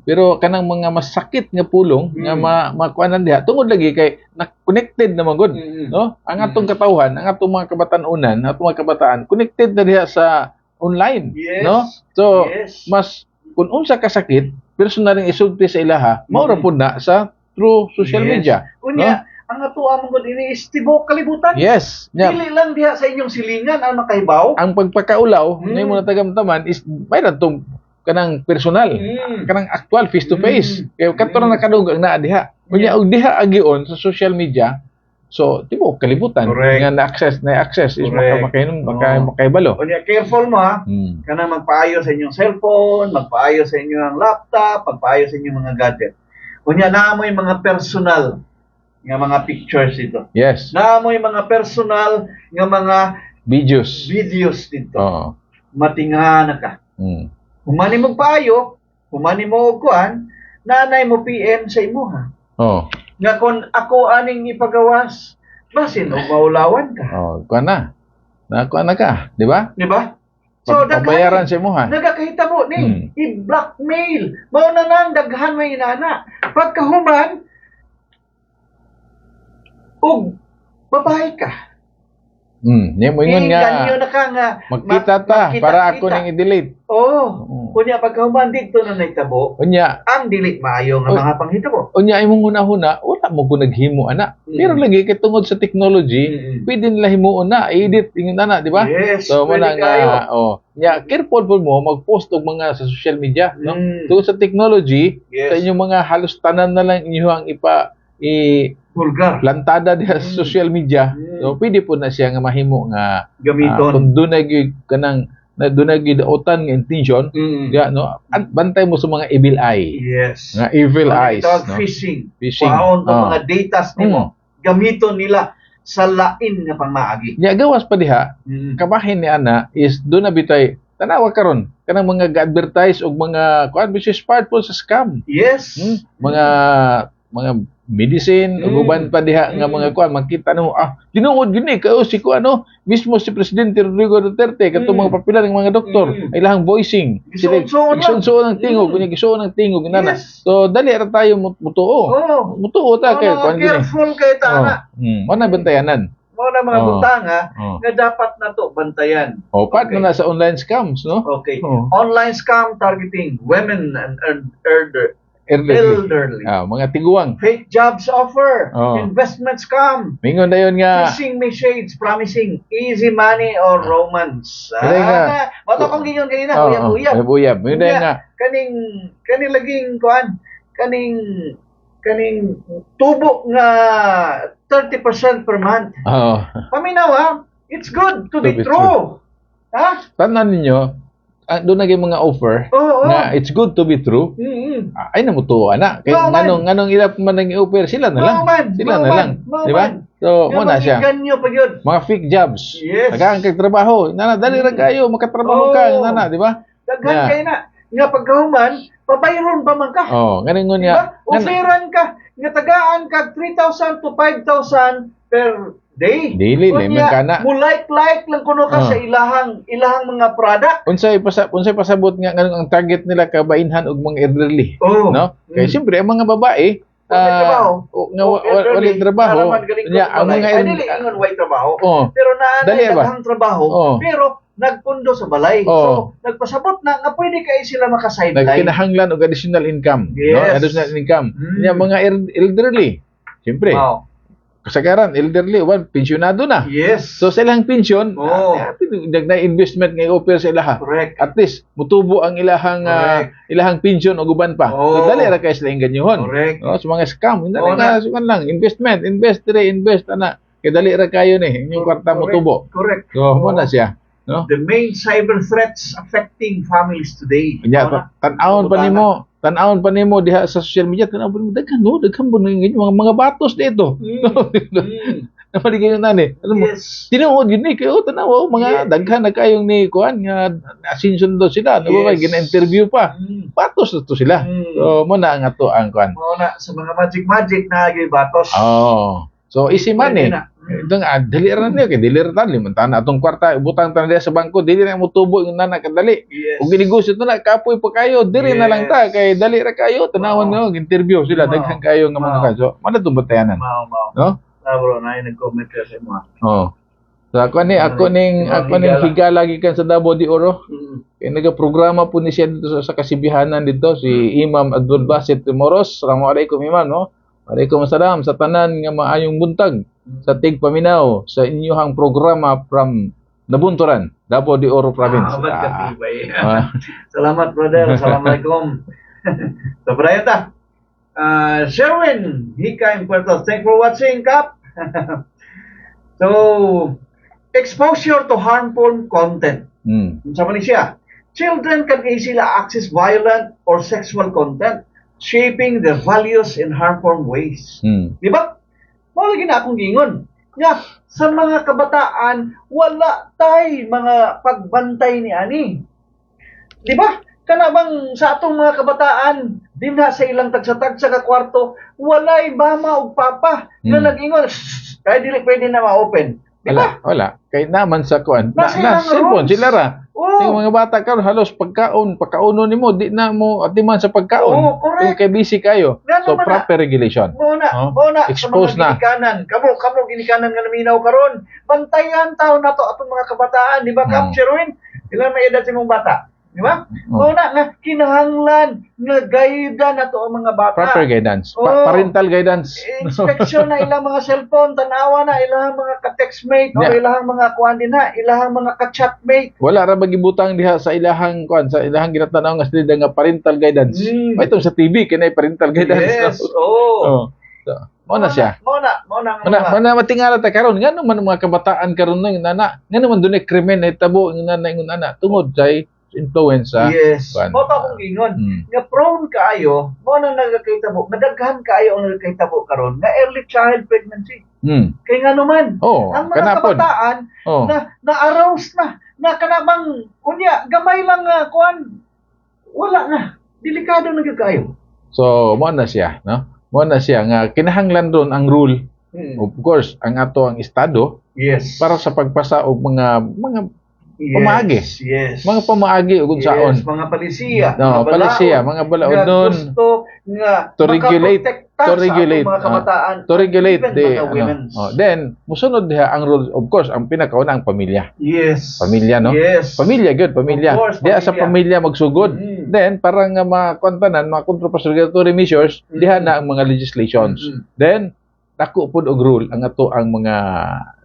S1: pero kanang mga masakit nga pulong nga makuanan diha tungod lagi kay connected na magud, no? Ang atong katawhan, ang atong mga kabatan-unan, atong mga kabataan connected na diha sa online, no? So, mas kung unsa ka sakit, personal ning isulti sa ilaha, mao ra pud na sa through social media.
S2: Unya, ang atuwa mo ini is tibok kalibutan.
S1: Yes. Nya,
S2: Dili lang diha sa inyong silingan ang nakahibaw.
S1: ang pagpakaulaw na mo natagamtaman is may tong kanang personal, kanang actual face to face. Kaya kato na nakadug ang naa diha. Kunya og diha agion sa social media. So, tibo kalibutan
S2: Correct.
S1: nga na-access is
S2: Correct.
S1: makaibalo.
S2: Kunya careful mo ha.
S1: Hmm.
S2: Kanang magpaayo sa inyong cellphone, magpaayo sa inyong laptop, magpaayo sa inyong mga gadget. Kunya naamoy mga personal nga mga pictures dito.
S1: Yes.
S2: Naamoy mga personal nga mga
S1: Videos.
S2: videos dito.
S1: Oo.
S2: Matingana ka.
S1: Hmm.
S2: Humani mo paayo, humani mo og kuan, nanay mo PM sa imuha.
S1: Oh.
S2: Nga kung ako aning ipagawas, basin o maulawan ka.
S1: Oh, kuha na. Nakuha na ka, di ba?
S2: Di ba?
S1: Pabayaran sa imuha.
S2: Nagakahitabo ni i-blackmail. Mao na nang daghan may inana. Pagkahuman ug babae ka.
S1: Niya mo ingon
S2: Ganyo
S1: nga
S2: na ka nga
S1: magkita ta para ako ning i-delete.
S2: Oo. Kunya pagkahuman dito na naitabo,
S1: Unya,
S2: ang dili maayo nga mga panghitabo.
S1: unya imong huna-huna, wala mo ko naghimo ana. Pero lagi kay tungod sa technology, pwede nila himuon na, edit ingon ana, di ba?
S2: Yes,
S1: So mo
S2: pwede
S1: na nga, nya careful po mo mag-post og mga sa social media, no? Tungod sa technology,
S2: Yes.
S1: sa inyong mga halos tanan na lang inyong
S2: Vulgar.
S1: plantada diha sa social media. So pwede po na siya nga mahimo nga
S2: Gamiton.
S1: kung dunay gyud kanang na dunay gyud utan nga intention, ga no, bantay mo sa mga evil eye.
S2: Yes.
S1: Nga evil eyes,
S2: Tawag
S1: no?
S2: phishing.
S1: Phishing.
S2: Kuhaon tong
S1: Oh.
S2: mga datas nimo. Gamiton nila sa lain nga pangmaagi.
S1: Nya gawas pa diha, kabahin ni ana is do na bitay tanawa karon kanang mga ga-advertise og mga kuan which is part po sa scam.
S2: Yes.
S1: Mga medicine ug uban pa diha nga mga kuan makita nimo tinuod gini kao si kuan mismo si Presidente Rodrigo Duterte katong mga popular ng mga doktor ay lahang voicing sila gisuon ng tingog kunya gisuon ng tingog inana.
S2: Yes.
S1: So dali ra tayo mutuo.
S2: Oh.
S1: Mutuo ta kay kuan gini.
S2: Careful kay ta na.
S1: Mo na bantayanan.
S2: Mo na mga butanga
S1: Oh.
S2: nga dapat nato bantayan.
S1: Pat na sa online scams, no?
S2: Okay.
S1: Oh.
S2: Online scam targeting women and elderly.
S1: Mga tiguang.
S2: Fake jobs offer,
S1: Oh.
S2: investment scam,
S1: Mingon dayon nga
S2: phishing message promising easy money or romance.
S1: Kaya nga.
S2: Mato kong gingon kanina, uyab-uyab.
S1: Uyab. Mingon dayon nga
S2: Kaning laging kuan, kaning tubo nga 30% per month. Paminaw ha, it's good to be true. Ha?
S1: Tanan ninyo, doon naging mga offer na it's good to be true. Ay namutuo ana. Kay nganong ila man nang i-offer sila na lang. Sila na lang, di ba? So mo na siya.
S2: Ganyo pa gyud.
S1: Mga fake jobs.
S2: Yes.
S1: Daghang kay trabaho. Nana dali ra kayo makatrabaho ka nana, di ba?
S2: Daghan kay na. Nga pagkahuman, pabayron ba man ka?
S1: Ganingon
S2: Diba?
S1: nga.
S2: Oferan ka, nga tagaan ka 3,000 to 5,000 per day.
S1: Dili lemon kana.
S2: Mo like lang kuno ka sa ilahang mga product.
S1: Unsay pasabot nga nganong ang target nila kabainhan og mga elderly, no? Kay siyempre ang mga babae wala trabaho. Ang mga
S2: dili ingon way trabaho. Pero
S1: dali
S2: naanay
S1: ba?
S2: daghang trabaho, pero nagpundo sa balay. So nagpasabot na nga pwede kay sila maka-sideline.
S1: Nagkinahanglan og additional income, no?
S2: Yes.
S1: Additional income. Nya mga elderly, siyempre. Kasagaran elderly uban pensyonado na.
S2: Yes.
S1: So sa ilang pensyon, na investment nga i-offer sa ilaha.
S2: Correct.
S1: At least mutubo ang ilahang pensyon o guban pa. So dali ra kay sila inganyuhon.
S2: Correct.
S1: No, sa mga scam, hindi na sukan lang investment, invest ana. Kay dali ra kayo ni inyong kwarta mutubo.
S2: Correct.
S1: So mo na siya, no?
S2: The main cyber threats affecting families today.
S1: Nya tan-awon pa nimo diha sa social media, tan-awon pa nimo daghan po mga batos dito. Napaligay na ni. Alam mo, tinuod yun ni kayo tanaw mga daghan na kayong ni kuan nga asinson do sila, no ba gina-interview pa. Batos to sila. So mo na ang ato ang kuan.
S2: Mo na sa mga magic na gyud batos.
S1: So easy money. Ito nga, dili ra niya kay dili ra tali man tana atong kwarta butang tana diha sa bangko, dili na mo tubo yung nana kadali. Kung ginegosyo to na kapoy pa kayo, diri na lang ta kay dali ra kayo tanawon nga interview sila daghan kayo nga mga kaso. Mana tong batayanan. No?
S2: Bro, na nag-comment ka sa mo.
S1: So ako ning higa lagi kan sa Davao de Oro. Kay nagaprograma po ni siya dito sa kasibihanan dito si Imam Abdul Basit Moros. Assalamualaikum Imam, no? Alaikum salam sa tanan nga maayong buntag sa tigpaminaw sa inyong programa from Nabunturan, Davao de Oro Province.
S2: Ba't katibay? Salamat, brother. Assalamualaikum. So, Brayata. Sherwin, Hika in Puerto. Thanks for watching, Kap. So, exposure to harmful content. Sa Malaysia, children can easily access violent or sexual content, shaping their values in harmful ways. Di ba? Wala na akong gingon. Nga, sa mga kabataan, wala tay mga pagbantay ni ani. Di ba? Kanabang sa atong mga kabataan, din na sa ilang tagsa-tagsa ka kwarto, walay mama o papa na nag-ingon, kaya dili pwede na ma-open. Di ba?
S1: Wala. Kaya naman sa kuan.
S2: Nasa
S1: Na
S2: ilang
S1: cellphone
S2: rules.
S1: sila ra.
S2: Oo.
S1: Yung mga bata karon halos pakauno nimo di na mo atiman sa pagkaon.
S2: Oo, correct.
S1: Kung kay busy kayo.
S2: Nga
S1: So
S2: naman
S1: proper regulation.
S2: Muna,
S1: Expose
S2: sa mga ginikanan. Kamo ginikanan nga naminaw karon. Bantayan taon na to atong mga kabataan, di ba? Capture win. Ilan may edad sa mong bata? Di ba? Muna nga kinahanglan nga gayda na to ang mga bata.
S1: Proper guidance. Parental guidance.
S2: Inspection na ilang mga cellphone, tanawa na ilang mga ka-textmate o ilang mga kuan din na, ilang mga ka-chatmate.
S1: Wala ra magibutang diha sa ilahang kuan, sa ilahang ginatanaw nga sila nga parental guidance. Ito sa TV kinay parental guidance.
S2: Yes. Oo.
S1: So, mo na siya.
S2: Muna.
S1: Matingala ta karon ngano man mga kabataan karon ng nana. Ngano man dunay krimen na tabo ng nana ingon ana tungod kay influence sa
S2: yes. Mo ta akong gingon. Nga prone kaayo, mo nang nagakahitabo, nadaghan kaayo ang nagakahitabo karon nga early child pregnancy. Kay ngano man. Ang mga kabataan na-arouse na kanabang unya gamay lang kuan wala na. Delikado na gyud kaayo. So,
S1: mo na siya, no? Mo na siya nga kinahanglan ron ang rule. Of course, ang ato ang estado para sa pagpasa og mga pamaagi.
S2: Yes.
S1: Mga pamaagi ug unsaon.
S2: Yes, mga palisiya.
S1: Mga balaod nun.
S2: Gusto nga
S1: to regulate
S2: mga kabataan.
S1: To regulate the
S2: women.
S1: Then musunod diha ang rule, of course, ang pinakauna ang pamilya.
S2: Yes.
S1: Pamilya, no?
S2: Yes.
S1: Pamilya gyud, pamilya.
S2: Of course,
S1: Diha sa pamilya magsugod. Then para nga makontanan mga contra-regulatory measures, diha na ang mga legislations. Then dako pud og rule ang ato ang mga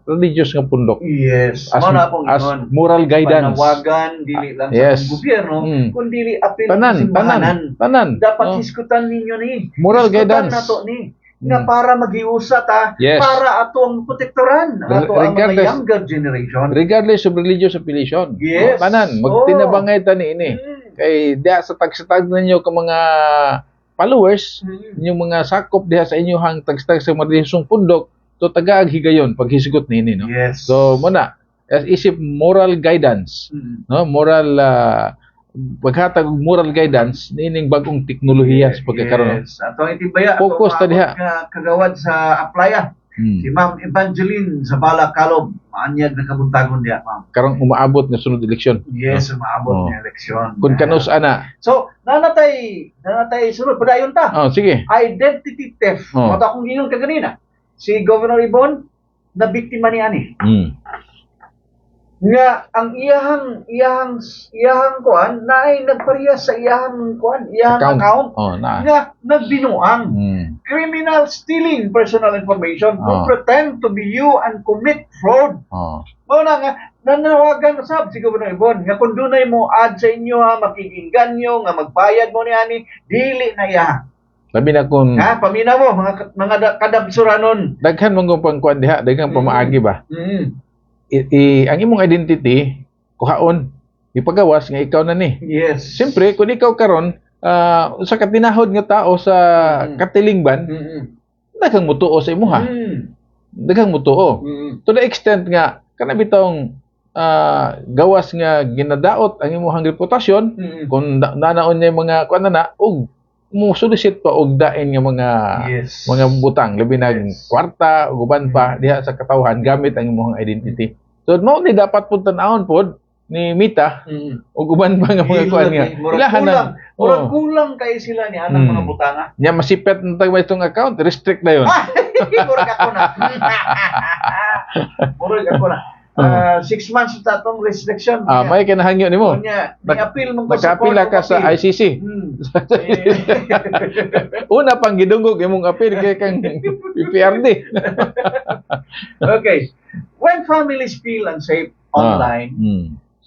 S1: religious nga pundok.
S2: Yes.
S1: As moral guidance.
S2: Panawagan, dili lang sa gobyerno, kundi apil sa simbahanan.
S1: Tanan.
S2: Dapat hiskutan ninyo ni.
S1: Moral guidance.
S2: Na to ni. Nga para maghiusa ta, para atong protektoran, ato ang mga younger generation.
S1: Regardless of religious affiliation.
S2: Yes.
S1: Tanan. Magtinabangay ta ni ini. Kay diha sa tagsatag ninyo ka mga followers, inyong mga sakop diha sa inyong tagstag sa relihiyosong pundok, to tagaag higayon pag hisigot nini, no?
S2: Yes.
S1: So muna isip moral guidance, no? Moral paghatag og moral guidance nining bagong teknolohiya sa pagkakaroon.
S2: Yes. Atong itibaya
S1: focus ta diha
S2: kagawad sa Aplaya. Si Ma'am Evangeline sa Balacalob, maanyag na kabuntagon diha, ma'am.
S1: Karong umaabot nga sunod eleksyon.
S2: Yes, umaabot nga eleksyon.
S1: Kun kanus ana.
S2: So, nanatay sunod padayon ta.
S1: Sige.
S2: Identity theft. Mata akong gingon kaganina. Si Governor Ibon na biktima ni ani. Nga ang iyahang kuan na ay nagparehas sa iyahang account. Nga nagbinuang. Criminal stealing personal information to pretend to be you and commit fraud. Mao na nga nanawagan sab si Governor Ibon nga kun dunay mo add sa inyo makikinggan nyo nga magbayad mo ni ani dili na iya.
S1: Labi na kung
S2: paminaw mo mga kadabsuranon.
S1: Daghan mong pangkuan diha, daghang pamaagi ba? Ang imong identity kuhaon ipagawas nga ikaw na ni.
S2: Yes.
S1: Siyempre kung ikaw karon sa katinahod nga tao sa katilingban, daghang mutuo sa imuha. Daghang mutuo. To the extent nga kana bitong gawas nga ginadaot ang imong reputasyon kung nanaon niya mga kuan na og mo solicit pa og dain nga mga butang labi na kwarta ug uban pa diha sa katawhan gamit ang imong identity. So mao ni dapat pud tan-awon pod ni Mita ug uban pa nga mga kuan nga ilahan
S2: murag kulang kay sila ni anang mga butanga.
S1: Nya masipet nang itong account, restrict na yon.
S2: Murag ako na. 6 months sa atong restriction.
S1: May kinahangyo nimo.
S2: Nya, ni-appeal mo ko
S1: Nakapila ka sa ICC. Una pang gidungog imong appeal kay kang PPRD.
S2: Okay. When families feel unsafe online,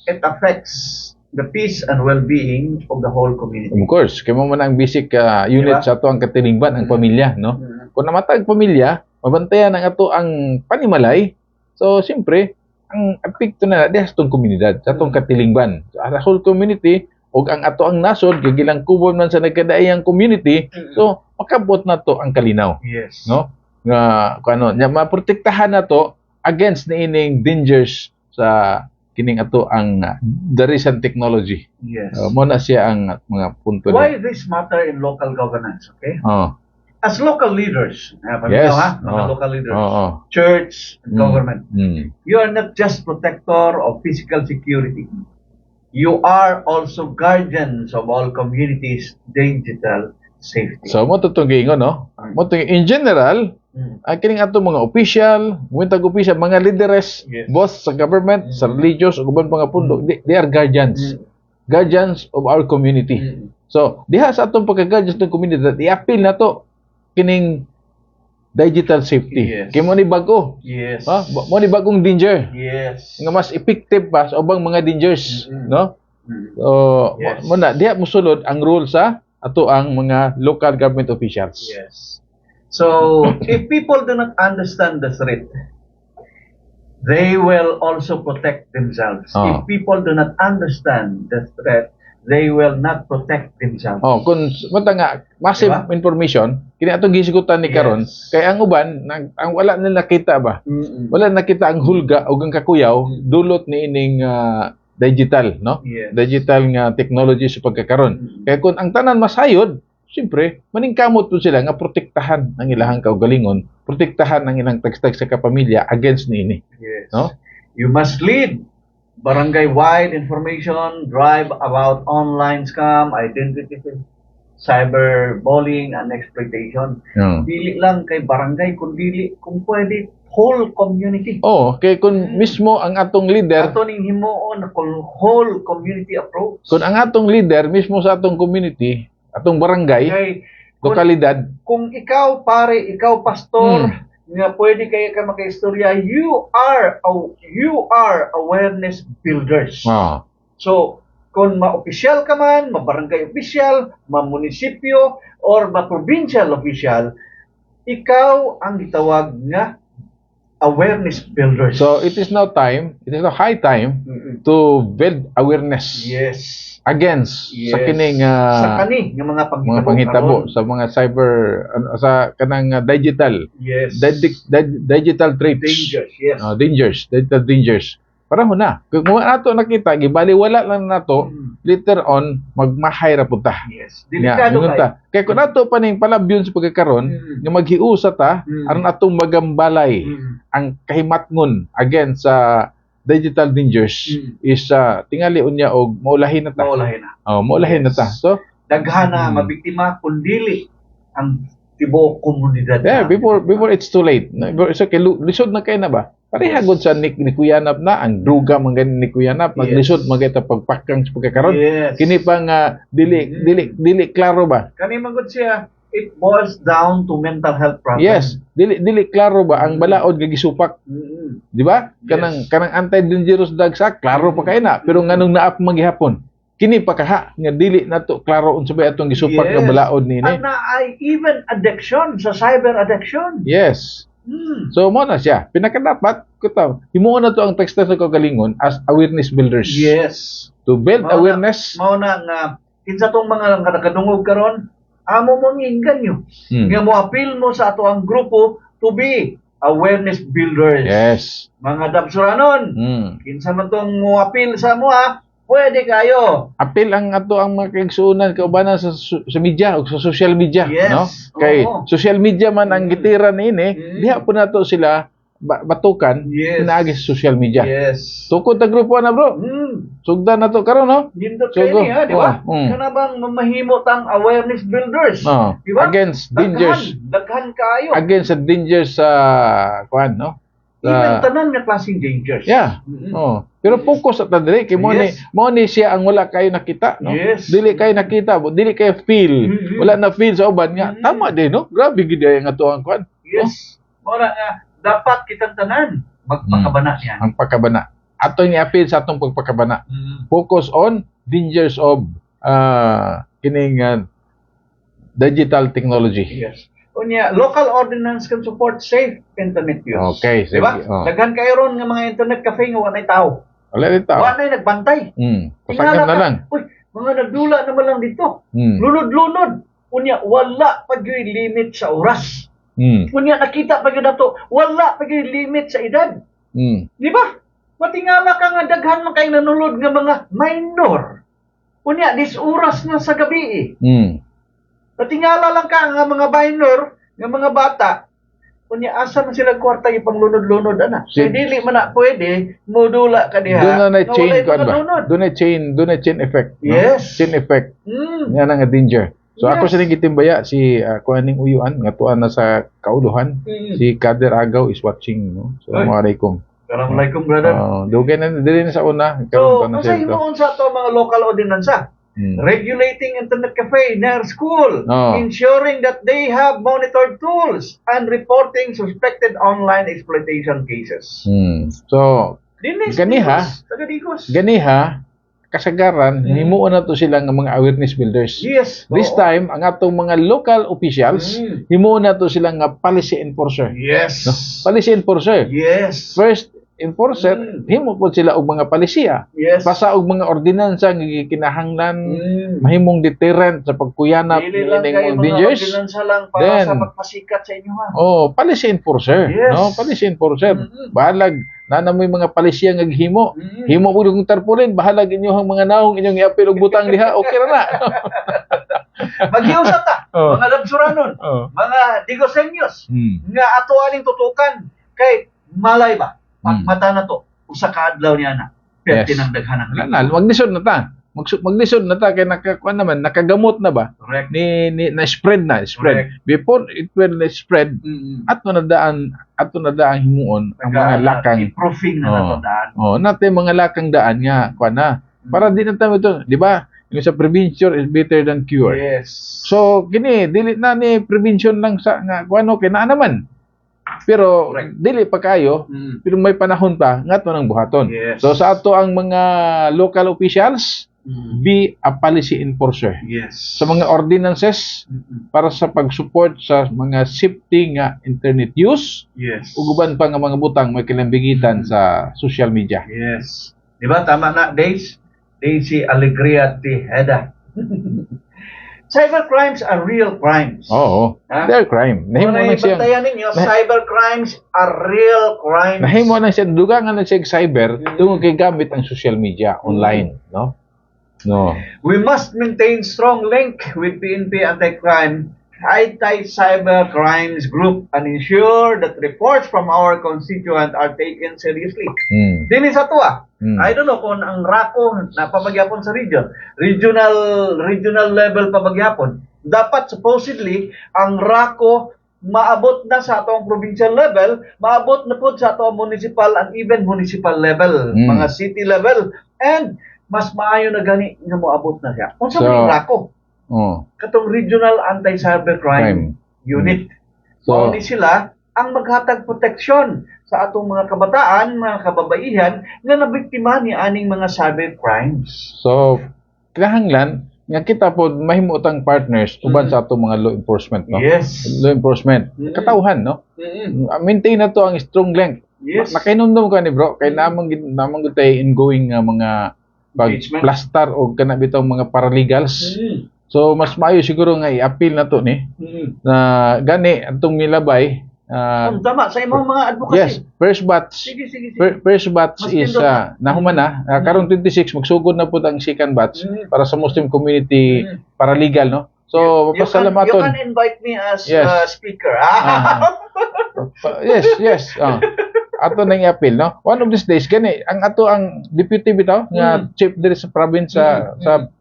S2: it affects the peace and well-being of the whole community.
S1: Of course, kay mo man ang basic unit
S2: Diba?
S1: sa ato ang katilingban ang pamilya, no? Kung namatag pamilya, mabantayan ang ato ang panimalay. So, siyempre, ang epekto na diha sa atong komunidad, sa atong katilingban. So, ang whole community ug ang ato ang nasod gigilang kubon man sa nagkadaiyang community. So, makabot na to ang kalinaw,
S2: Yes.
S1: no? Nga kuno, nya maprotektahan na to against niining dangers sa kining ato ang the recent technology.
S2: Yes.
S1: Mo na siya ang mga punto
S2: Why this matter in local governance, okay? As local leaders,
S1: Yes.
S2: mga local leaders,
S1: Oo.
S2: church, and government,
S1: Mm.
S2: you are not just protector of physical security. You are also guardians of all communities' digital safety.
S1: So mo tutong giingon, no? Mo tutong in general, ang kining ato mga official, mga leaders,
S2: Yes.
S1: both sa government, sa religious ug uban pa nga pundok, they are guardians. Guardians of our community. So, diha sa atong pagka-guardians ng community, i-appeal na to kining digital safety.
S2: Yes.
S1: Kay mo ni bago.
S2: Yes.
S1: Mo ni bagong danger.
S2: Yes.
S1: Nga mas effective pa sa ubang mga dangers, no? So,
S2: Yes.
S1: mo na diha mosulod ang rule sa ato ang mga local government officials.
S2: Yes. So, if people do not understand the threat, they will also protect themselves. If people do not understand the threat, they will not protect themselves.
S1: Kung mata nga massive
S2: Diba?
S1: information, kini atong gisigutan ni karon,
S2: Yes.
S1: kay ang uban ang wala nila nakita ba? Wala nakita ang hulga ug ang kakuyaw dulot ni ining digital, no?
S2: Yes.
S1: Digital nga technology sa pagkakaron. Kaya kung ang tanan masayod, siyempre, maningkamot po sila nga protektahan ang ilahang kaugalingon, protektahan ang ilang tagstag sa kapamilya against niini.
S2: Yes.
S1: No?
S2: You must lead barangay-wide information, drive about online scam, identity, cyberbullying, and exploitation. Dili lang kay barangay, kung pwede, whole community.
S1: Kay kung mismo ang atong leader,
S2: Ato ning himuon na whole community approach.
S1: kung ang atong leader mismo sa atong community, atong barangay,
S2: Kay,
S1: lokalidad,
S2: kung ikaw pare, ikaw pastor, nga pwede kayo ka makaistorya, you are awareness builders. So, kung ma-official ka man, ma-barangay official, ma-munisipyo, or ma-provincial official, ikaw ang gitawag nga awareness builders.
S1: So it is now high time to build awareness
S2: Yes.
S1: against sa kining
S2: sa kani nga mga
S1: mga panghitabo sa mga cyber sa kanang digital
S2: Yes.
S1: digital threats.
S2: Dangers, yes.
S1: Digital dangers. Parang na. Kung nato nakita gibaliwala lang nato later on magmahay ra punta.
S2: Yes. Delikado
S1: ta. Kay kung nato pa ning palabyon sa pagkakaron nga maghiusa ta aron atong magambalay ang kahimatngon against sa digital dangers is tingali unya og maulahin na ta. Maulahin na ta. So
S2: daghan na mabiktima kundi ang tibuok komunidad.
S1: Before it's too late. So lisod na kay na ba? Parehagod sa nikuyanap na ang druga man ganin nikuyanap maglisod magayta pagpakang sa pagkakaron. Kini pa nga dili klaro ba?
S2: Kani magud siya it boils down to mental health problems.
S1: Yes, dili klaro ba ang balaod nga gisupak. Di ba? Kanang anti-dangerous drug sa klaro pa kay na pero nganong naap maghihapon. Kini pa kaha nga dili nato klaro unsa ba atong gisupak nga balaod nini.
S2: And ay even addiction sa cyber addiction.
S1: Yes. So mo na siya. Pinakadapat kutaw. Himuon na to ang text sa kaugalingon as awareness builders.
S2: Yes.
S1: To build awareness.
S2: Mao na nga kinsa tong mga nakadungog karon amo mong inganyo. Nga mo appeal mo sa ato ang grupo to be awareness builders.
S1: Yes.
S2: Mga dabsuranon. Kinsa man tong mo appeal sa mo pwede kayo.
S1: Apil ang ato ang mga kaigsuonan kaubanan sa media o sa social media,
S2: Yes.
S1: no? Kay social media man ang gitira niini, diha po nato sila batukan pinaagi sa social media.
S2: Yes.
S1: Tukod ta grupo na bro. Sugdan na to karon no?
S2: Nindot kayo ni di ba? Kana bang mamahimo tang awareness builders? Di ba?
S1: Against dangers.
S2: Daghan kayo.
S1: Against the dangers sa kuan no?
S2: Even tanan nga klaseng dangers.
S1: Yeah. Oh. Pero focus at dili kay
S2: Yes.
S1: mo ni siya ang wala kayo nakita, no?
S2: Yes.
S1: Dili kayo nakita, dili kayo feel. Wala na feel sa uban nga. Tama din, no? Grabe gid ang atuang kwan.
S2: Yes. Mora nga dapat kitang tanan magpakabana niya.
S1: Ang pagkabana. Ato ni appeal sa atong pagpakabana. Focus on dangers of kining digital technology.
S2: Yes. Unya, local ordinance can support safe internet use.
S1: Okay, sige.
S2: Diba?
S1: Oh.
S2: Daghan kayo ron nga mga internet cafe nga walay tao.
S1: Wala rin tao.
S2: Walay nagbantay.
S1: Pasagyan na lang.
S2: Uy, mga nagdula naman lang dito.
S1: Mm.
S2: Lunod-lunod. Unya, wala pa gyud limit sa oras. Unya, nakita pa gyud nato, wala pa gyud limit sa edad. Di ba? Matingala ka nga daghan man kay nanulod nga mga minor. Unya, dis oras na sa gabi eh. Natingala lang ka nga mga minor, nga mga bata, kunya asa man sila kwarta ipang lunod-lunod ana. Kaya dili man na pwede modula ka diha.
S1: Doon na
S2: nga
S1: chain
S2: walay
S1: kan
S2: mga
S1: ba?
S2: lunod.
S1: Doon na chain effect. No?
S2: Yes.
S1: Chain effect. Nga nga danger. So ako
S2: Yes.
S1: sa gitimbaya si kuaning uyuan nga tuan na sa kauluhan. Si Kader Agaw is watching, no. Assalamualaikum.
S2: Assalamualaikum, brother.
S1: Dugay na dili na sa una
S2: So,
S1: karon pa na
S2: kung sa
S1: siya.
S2: himuon sa to mga local ordinansa, regulating internet cafe near school, ensuring that they have monitored tools, and reporting suspected online exploitation cases.
S1: So,
S2: Dinis,
S1: Ganiha,
S2: taga-digos.
S1: ganiha kasagaran himuon na to sila nga mga awareness builders.
S2: Yes.
S1: This
S2: oo.
S1: time ang atong mga local officials himuon na to sila nga policy enforcer.
S2: Yes.
S1: No? Policy enforcer.
S2: Yes.
S1: First enforcer, himo po sila og mga palisiya.
S2: Yes.
S1: Basta og mga ordinansa nga kinahanglan mahimong deterrent sa pagkuyanap
S2: Dili lang
S1: ng
S2: kayo
S1: mga
S2: mga
S1: dangers.
S2: ordinansa lang para
S1: Then,
S2: sa pagpasikat sa inyo ha.
S1: Oh, policy enforcer,
S2: Yes.
S1: no? Policy enforcer. Bahalag na mo'y mga palisiya nga gihimo. Himo po yung tarpaulin, bahalag inyong mga naong inyong iapil og butang diha, okay ra na.
S2: Maghiusap ta,
S1: Oh.
S2: mga labsuranon,
S1: Oh.
S2: mga digosenyos,
S1: Hmm.
S2: nga ato aning tutukan kay malay ba? Pagmata na to, usa ka adlaw niya na. Pwede
S1: Yes.
S2: nang daghanang
S1: Wala na, maglisod na ta. Maglisod na ta kay nakakuan naman, nakagamot na ba?
S2: Correct.
S1: Ni na spread na, spread.
S2: Correct.
S1: Before it will spread, ato na daan himuon ang mga lakang.
S2: Improving na
S1: Oh.
S2: nato daan.
S1: Oh, natin mga lakang daan nga kuan na. Para di na tayo ito, di ba? Yung sa prevention is better than cure.
S2: Yes.
S1: So kini dili na ni prevention lang sa nga kuano kay naa naman. Pero
S2: Correct.
S1: dili pa kayo, pero may panahon pa nga to nang buhaton.
S2: Yes.
S1: So sa ato ang mga local officials, be a policy enforcer.
S2: Yes.
S1: Sa mga ordinances para sa pag-support sa mga safety nga internet use
S2: Yes.
S1: ug uban pa nga mga butang may kilambigitan sa social media.
S2: Yes. Di ba? Tama na, Daisy Alegria Tejeda. Cybercrimes are real crimes.
S1: Oo.
S2: Ha?
S1: They're crime. Nahimo
S2: Kung
S1: na siya.
S2: bantayan ninyo, cybercrimes are real crimes.
S1: Nahimo na siya dugangan na siya cyber tungod kay gamit ang social media online, no? No.
S2: We must maintain strong link with PNP Anti-Crime, Anti-Cyber Crimes Group and ensure that reports from our constituent are taken seriously. Dili sa tuwa. I don't know kung ang RACO na pabagyapon sa regional level pabagyapon. Dapat supposedly ang RACO maabot na sa atong provincial level, maabot na po sa atong municipal and even municipal level, mga city level, and mas maayo na gani nga moabot na siya. Kung sa
S1: So,
S2: RACO, katong Regional Anti-Cybercrime Unit.
S1: So,
S2: So, sila ang maghatag proteksyon sa atong mga kabataan, mga kababaihan nga nabiktima ni aning mga cybercrimes.
S1: so kinahanglan nga kita po mahimutang partners uban sa atong mga law enforcement, no?
S2: Yes.
S1: Law enforcement. Katawhan, no? Maintain na to ang strong link.
S2: Yes.
S1: Nakainumdum ka ni bro kay namang gud tay ingoing nga mga
S2: Engagement.
S1: pagplastar o kana bitaw mga paralegals. So mas maayo siguro nga i-appeal na to ni na gani atong milabay.
S2: Tama sa imong mga advocacy.
S1: Yes, first batch.
S2: Sige.
S1: First batch
S2: Mas
S1: is
S2: pindot na.
S1: nahuman na. Karon 26 magsugod na po ang second batch para sa Muslim community paralegal, no? So
S2: You
S1: pasalamatton.
S2: can invite me as
S1: Yes.
S2: speaker.
S1: Yes. Ato nang i-appeal, no? One of these days gani ang ato ang deputy bitaw nga chief diri sa province sa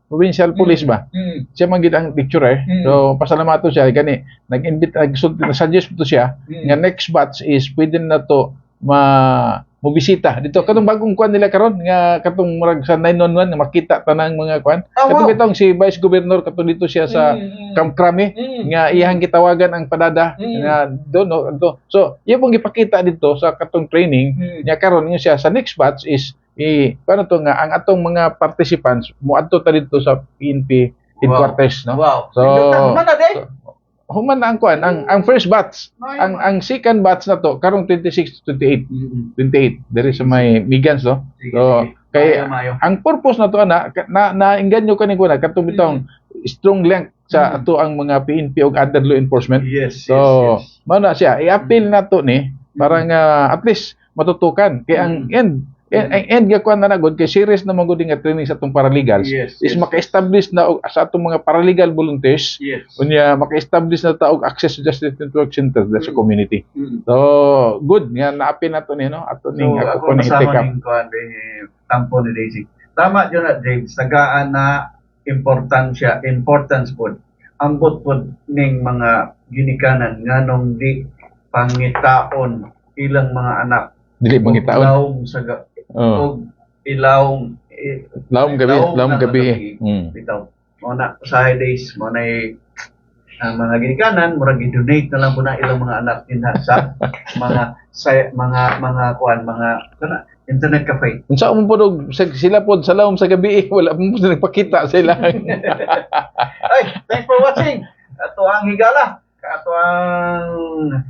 S1: provincial police ba. Siya man gid ang lecturer. So pasalamat to siya gani nag-invite nag-suggest to siya nga next batch is pwede na to mobisita dito katong bagong kuan nila karon nga katong murag sa 911 nga makita tanang mga kuan
S2: Ah,
S1: katong
S2: wow.
S1: bitong si Vice Governor katong dito siya sa Camp Crame nga iyang gitawagan ang padada nga doon no adto. So iya pong gipakita dito sa katong training nga karon nga siya sa next batch is paano to nga ang atong mga participants moadto ta dito sa PNP headquarters no.
S2: Wow.
S1: So,
S2: Human na day.
S1: human na ang kuan ang first batch ang second batch na to karong 26 28 diri sa may Migans no. So kay
S2: Mayo.
S1: ang purpose na to na engganyo kani ko na katong bitong strong link sa ato ang mga PNP ug other law enforcement.
S2: Yes.
S1: So mao na siya i-appeal na to ni para nga at least matutukan kay ang end nga kuan na nagod kay serious na magud nga training sa atong paralegals
S2: Yes,
S1: is
S2: yes.
S1: maka-establish na og sa atong mga paralegal volunteers
S2: Yes.
S1: unya maka-establish na ta og access to justice network center sa community. So good nga na-appeal na to ni no ato ning
S2: So,
S1: ako
S2: ako
S1: ni take
S2: kasama
S1: up.
S2: ning kuan tampo ni Daisy. Tama yun na, James. Tagaan na importance po. Ambot po ning mga ginikanan nganong di pangitaon ilang mga anak.
S1: Dili mangitaon.
S2: Ilawom sa
S1: Oh.
S2: ilawom
S1: Lawom gabi.
S2: Bitaw. Mo na sa days mo na ang mga ginikanan murag i-donate na lang po na ilang mga anak din sa mga kuan mga internet cafe.
S1: Unsa mo pod sila pod sa lawom sa gabi wala mo nagpakita sila.
S2: Ay, thanks for watching. Ato ang higala, ato ang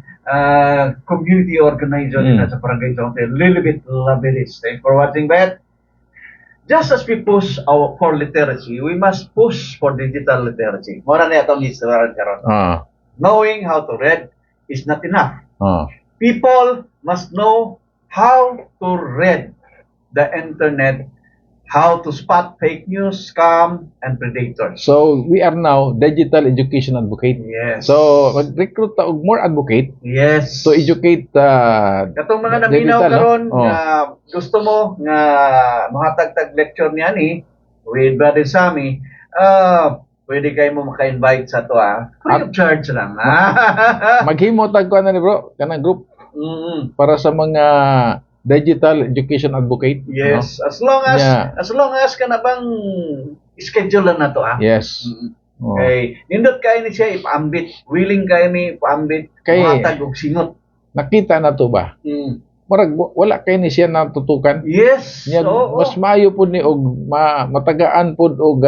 S2: community organizer din sa Barangay Zonte, Lilibit Labilis. Thanks for watching, Bet. Just as we push for literacy, we must push for digital literacy. Mora na itong historian karon. Knowing how to read is not enough. People must know how to read the internet, how to spot fake news, scam, and predators.
S1: So we are now digital education advocate.
S2: Yes.
S1: So mag-recruit ta og more advocate
S2: Yes.
S1: to educate
S2: Katong mga naminaw
S1: digital, no?
S2: karon nga gusto mo nga mahatag-tag lecture niya ni with Brother Sammy, pwede kayo mo maka-invite sa to free of charge lang.
S1: maghimo tag kuan ni bro kanang group para sa mga digital education advocate.
S2: Yes,
S1: no?
S2: as long as
S1: Yeah.
S2: ka na bang schedule lang na to
S1: Yes.
S2: Okay, nindot kayo ni siya ipaambit, willing kayo ni ipaambit, mahatag og singot.
S1: Nakita na to ba? Murag wala kay ni siya natutukan.
S2: Yes.
S1: Yan, mas maayo pud ni og matagaan pud og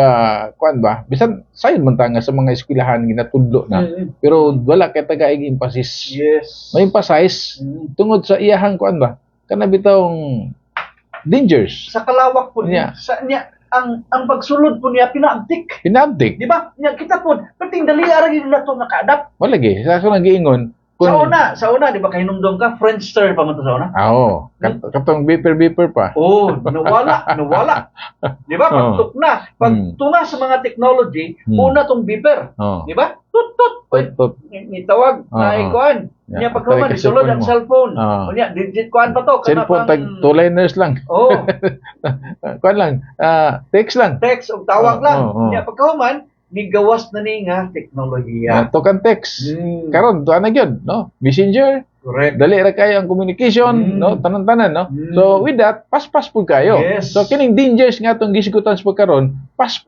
S1: kuan ba? Bisan sayon man ta nga sa mga eskwelahan ginatudlo na. Pero wala kay tagaig emphasis.
S2: Yes.
S1: May emphasize tungod sa iyahang kuan ba? Kana bitong dangers.
S2: Sa kalawak po
S1: niya.
S2: Sa niya ang pagsulod po niya pinaabtik.
S1: Pinabdik.
S2: Di ba? Nya kita po, pating dali ara gyud na to nakaadapt.
S1: Wala gi. Sa ako nang giingon.
S2: Sa una, di ba kahinumdum ka? Friendster pa man to sa una?
S1: Oo. Katong beeper pa.
S2: Oh, nawala. Di ba? Pagtuk na. Pagtunga sa mga technology, una tong beeper. Di ba? Tut. Nitawag na ikuan. Nya pagkaman, isulod ang cellphone. Nya, digit kuan pa to.
S1: Cellphone, tag 2 liners lang.
S2: Oh.
S1: Kuan lang. Text lang.
S2: Text o tawag lang. Nya pagkaman, ni gawas na ni nga teknolohiya.
S1: Tokan text. Karon tuwa na gyud, no? Messenger.
S2: Correct.
S1: Dali ra kayo ang communication, no? Tanan-tanan, no? So with that, paspas pud kayo.
S2: Yes.
S1: So kining dangers nga tong gisigutan sa pagkaron,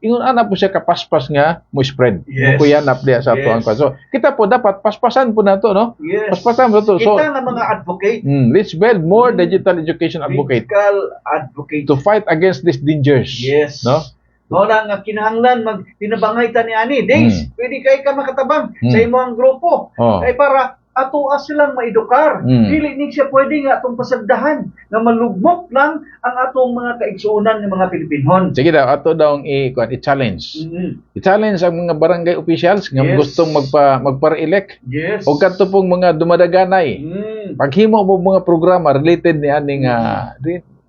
S1: ingon ana po siya kapaspas nga mo spread.
S2: Yes.
S1: Kuyanap diya sa ato ang So kita po dapat paspasan po nato, no?
S2: Yes.
S1: Paspasan po to. So
S2: kita nga mga advocate.
S1: let's build more digital education advocate
S2: Digital advocate.
S1: to fight against these dangers.
S2: Yes.
S1: No?
S2: Wala nga kinahanglan tinabangay ta ni ani. Days, pwede kay ka makatabang sa imong grupo. Kay para ato silang maedukar. Dili ni siya pwede nga atong pasagdahan nga malugmok lang ang atong mga kaigsuonan ng mga Pilipinhon.
S1: Sige daw, ato daw ang i-challenge. I-challenge ang mga barangay officials nga gustong magpa-elect.
S2: Yes.
S1: O kadto pong mga dumadaganay. Paghimo mo mga programa related ni aning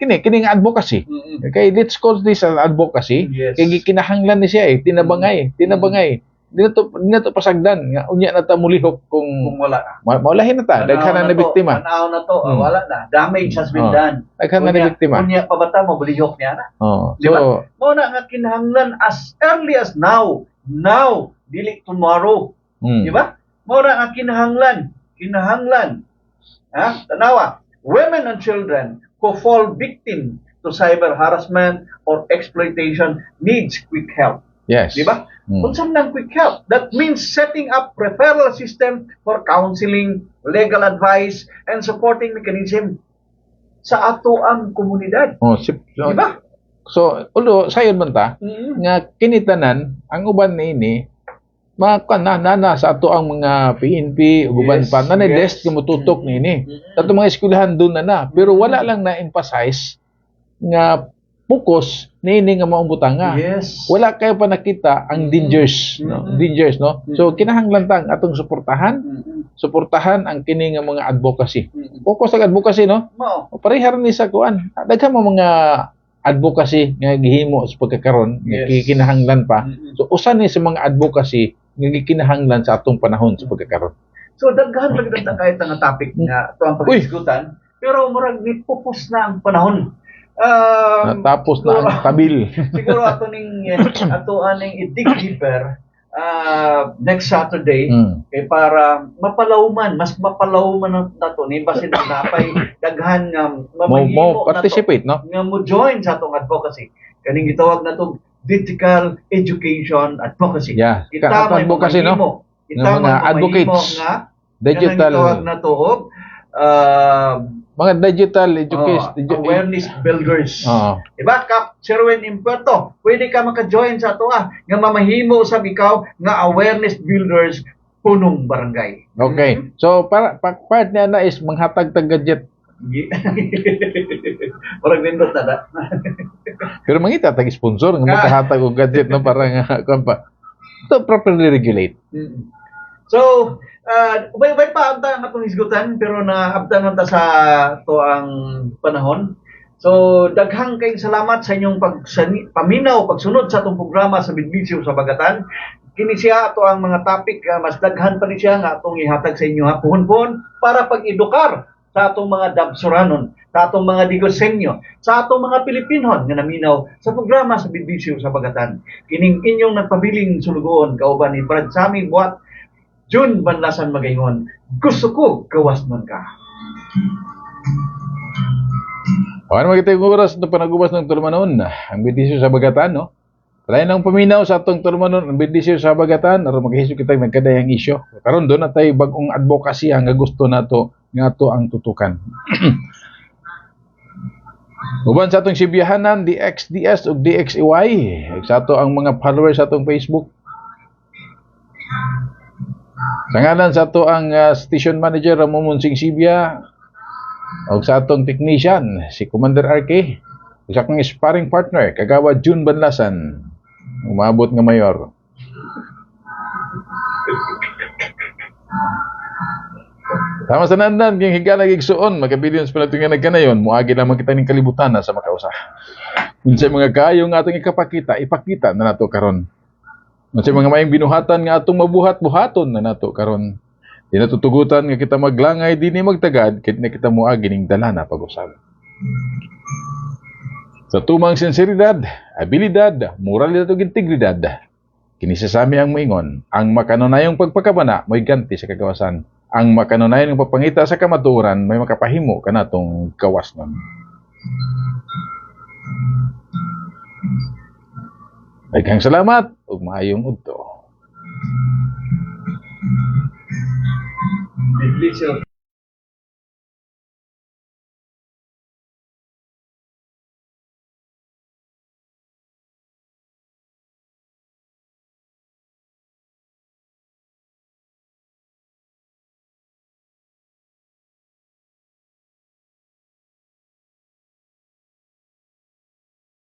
S1: kining advocacy. Kay let's call this an advocacy.
S2: Yes.
S1: Kay kinahanglan ni siya tinabangay. Di na to pasagdan nga unya na ta mulihok kung
S2: wala.
S1: Maulahin na ta daghan na biktima.
S2: Manaw na to, wala na. Damage has been done.
S1: Daghan na biktima.
S2: Unya pabata mo bulihok niya na.
S1: Di ba?
S2: Mo na nga kinahanglan as early as now. Now, dili tomorrow. Di ba? Mo na nga kinahanglan. Tanawa. women and children who fall victim to cyber harassment or exploitation needs quick help.
S1: Yes.
S2: Di ba? Kung saan ng quick help, that means setting up referral system for counseling, legal advice, and supporting mechanism sa ato ang komunidad.
S1: Oh,
S2: Di ba?
S1: So, ulo, sayon man ta,
S2: Mm.
S1: nga kinitanan, ang uban na ini, nana sa ato ang mga PNP, uban
S2: Yes,
S1: pa, nanay
S2: yes.
S1: desk nga mututok ni ini.
S2: Mm.
S1: Ato mga eskwelahan doon na. Pero wala lang na-emphasize nga focus ni ini nga maong butanga.
S2: Yes.
S1: Wala kayo pa nakita ang dangers, no? Dangers, no? So kinahanglan tang atong suportahan, suportahan ang kini nga mga advocacy. Focus sa advocacy, no?
S2: Mao.
S1: O parehar ni sa kuan. Daghan mo mga advocacy nga gihimo sa pagkakaron nga
S2: Yes.
S1: kinahanglan pa. So usa ni sa mga advocacy nga kinahanglan sa atong panahon sa pagkakaron.
S2: So daghan lang dito kahit nga topic nga ito ang pagdiskutan, pero murag nipupos na ang panahon.
S1: Tapos na ang tabil.
S2: Siguro ato aning i-dig deeper next Saturday kay para mas mapalawman nato ni basin na napay daghan nga
S1: Mo participate, no?
S2: nga mo join sa atong advocacy. Kaning gitawag natong digital education advocacy.
S1: Yeah.
S2: Kita may
S1: Advocacy, no?
S2: mahimo.
S1: Ng mga advocates.
S2: Nga
S1: Digital,
S2: gitawag na to og
S1: mga digital education.
S2: awareness builders.
S1: Oo.
S2: Diba, Kap Sherwin Imperto, pwede ka maka-join sa ato nga mamahimo sa ikaw nga awareness builders punong barangay.
S1: Okay. So part niya na is manghatag tag gadget.
S2: Parang nindot na da.
S1: Pero mangita tag sponsor nga makahatag og gadget no para nga kuan pa. To properly regulate.
S2: So, way pa ang atong hisgutan pero naabtan man ta sa to ang panahon. So, daghang kayong salamat sa inyong paminaw, pagsunod sa atong programa sa Bidbisyo sa Bagatan. Kini siya ato ang mga topic mas daghan pa ni siya nga atong ihatag sa inyo hapon-hapon para pag-edukar sa atong mga Dabsuranon, sa atong mga Digosenyo, sa atong mga Pilipinon nga naminaw sa programa sa Bidbisyo sa Bagatan. Kining inyong nagpabiling sulugoon kauban ni Brad Sammy Buat, June Banlasan Magayon. Gusto ko gawas nun ka.
S1: Paano magitay oras na panagubas ng Tulmanon? Ang Bidbisyo sa Bagatan, no? Try nang paminaw sa atong Tulmanon, ang Bidbisyo sa Bagatan, aron maghisyo kita nagkadayang isyo. Karon doon na tayo bagong advocacy nga gusto nato nga to ang tutukan. Uban sa atong sibiyahanan, DXDS ug DXEY, sa ato ang mga followers sa atong Facebook. Sa ngalan sa ato ang station manager Ramon Munsing Sibia, ug sa atong technician si Commander RK, ug sa akong sparring partner kagawad June Banlasan, umabot nga mayor. Tama sa nandan, kung higa nagigsuon, magka-billions pala ito nga nagkanayon, muagi naman kita ng kalibutan na sa makausa. Kung sa mga kayo nga atong ipakita na nato karon. Kung sa mga mayang binuhatan nga atong mabuhat-buhaton na nato karon. Di natutugutan nga kita maglangay, di ni magtagad, kit na kita muagi ning dalana pag-usab. Sa tumang sinseridad, abilidad, moralidad ug integridad, kinisasami ang moingon, ang makanunayong pagpakabana mo'y ganti sa kagawasan. Ang makanunayan ng papangita sa kamatuoran may makapahimo kanatong gawas nun. Daghang salamat ug maayong udto.
S2: Bidbisyo.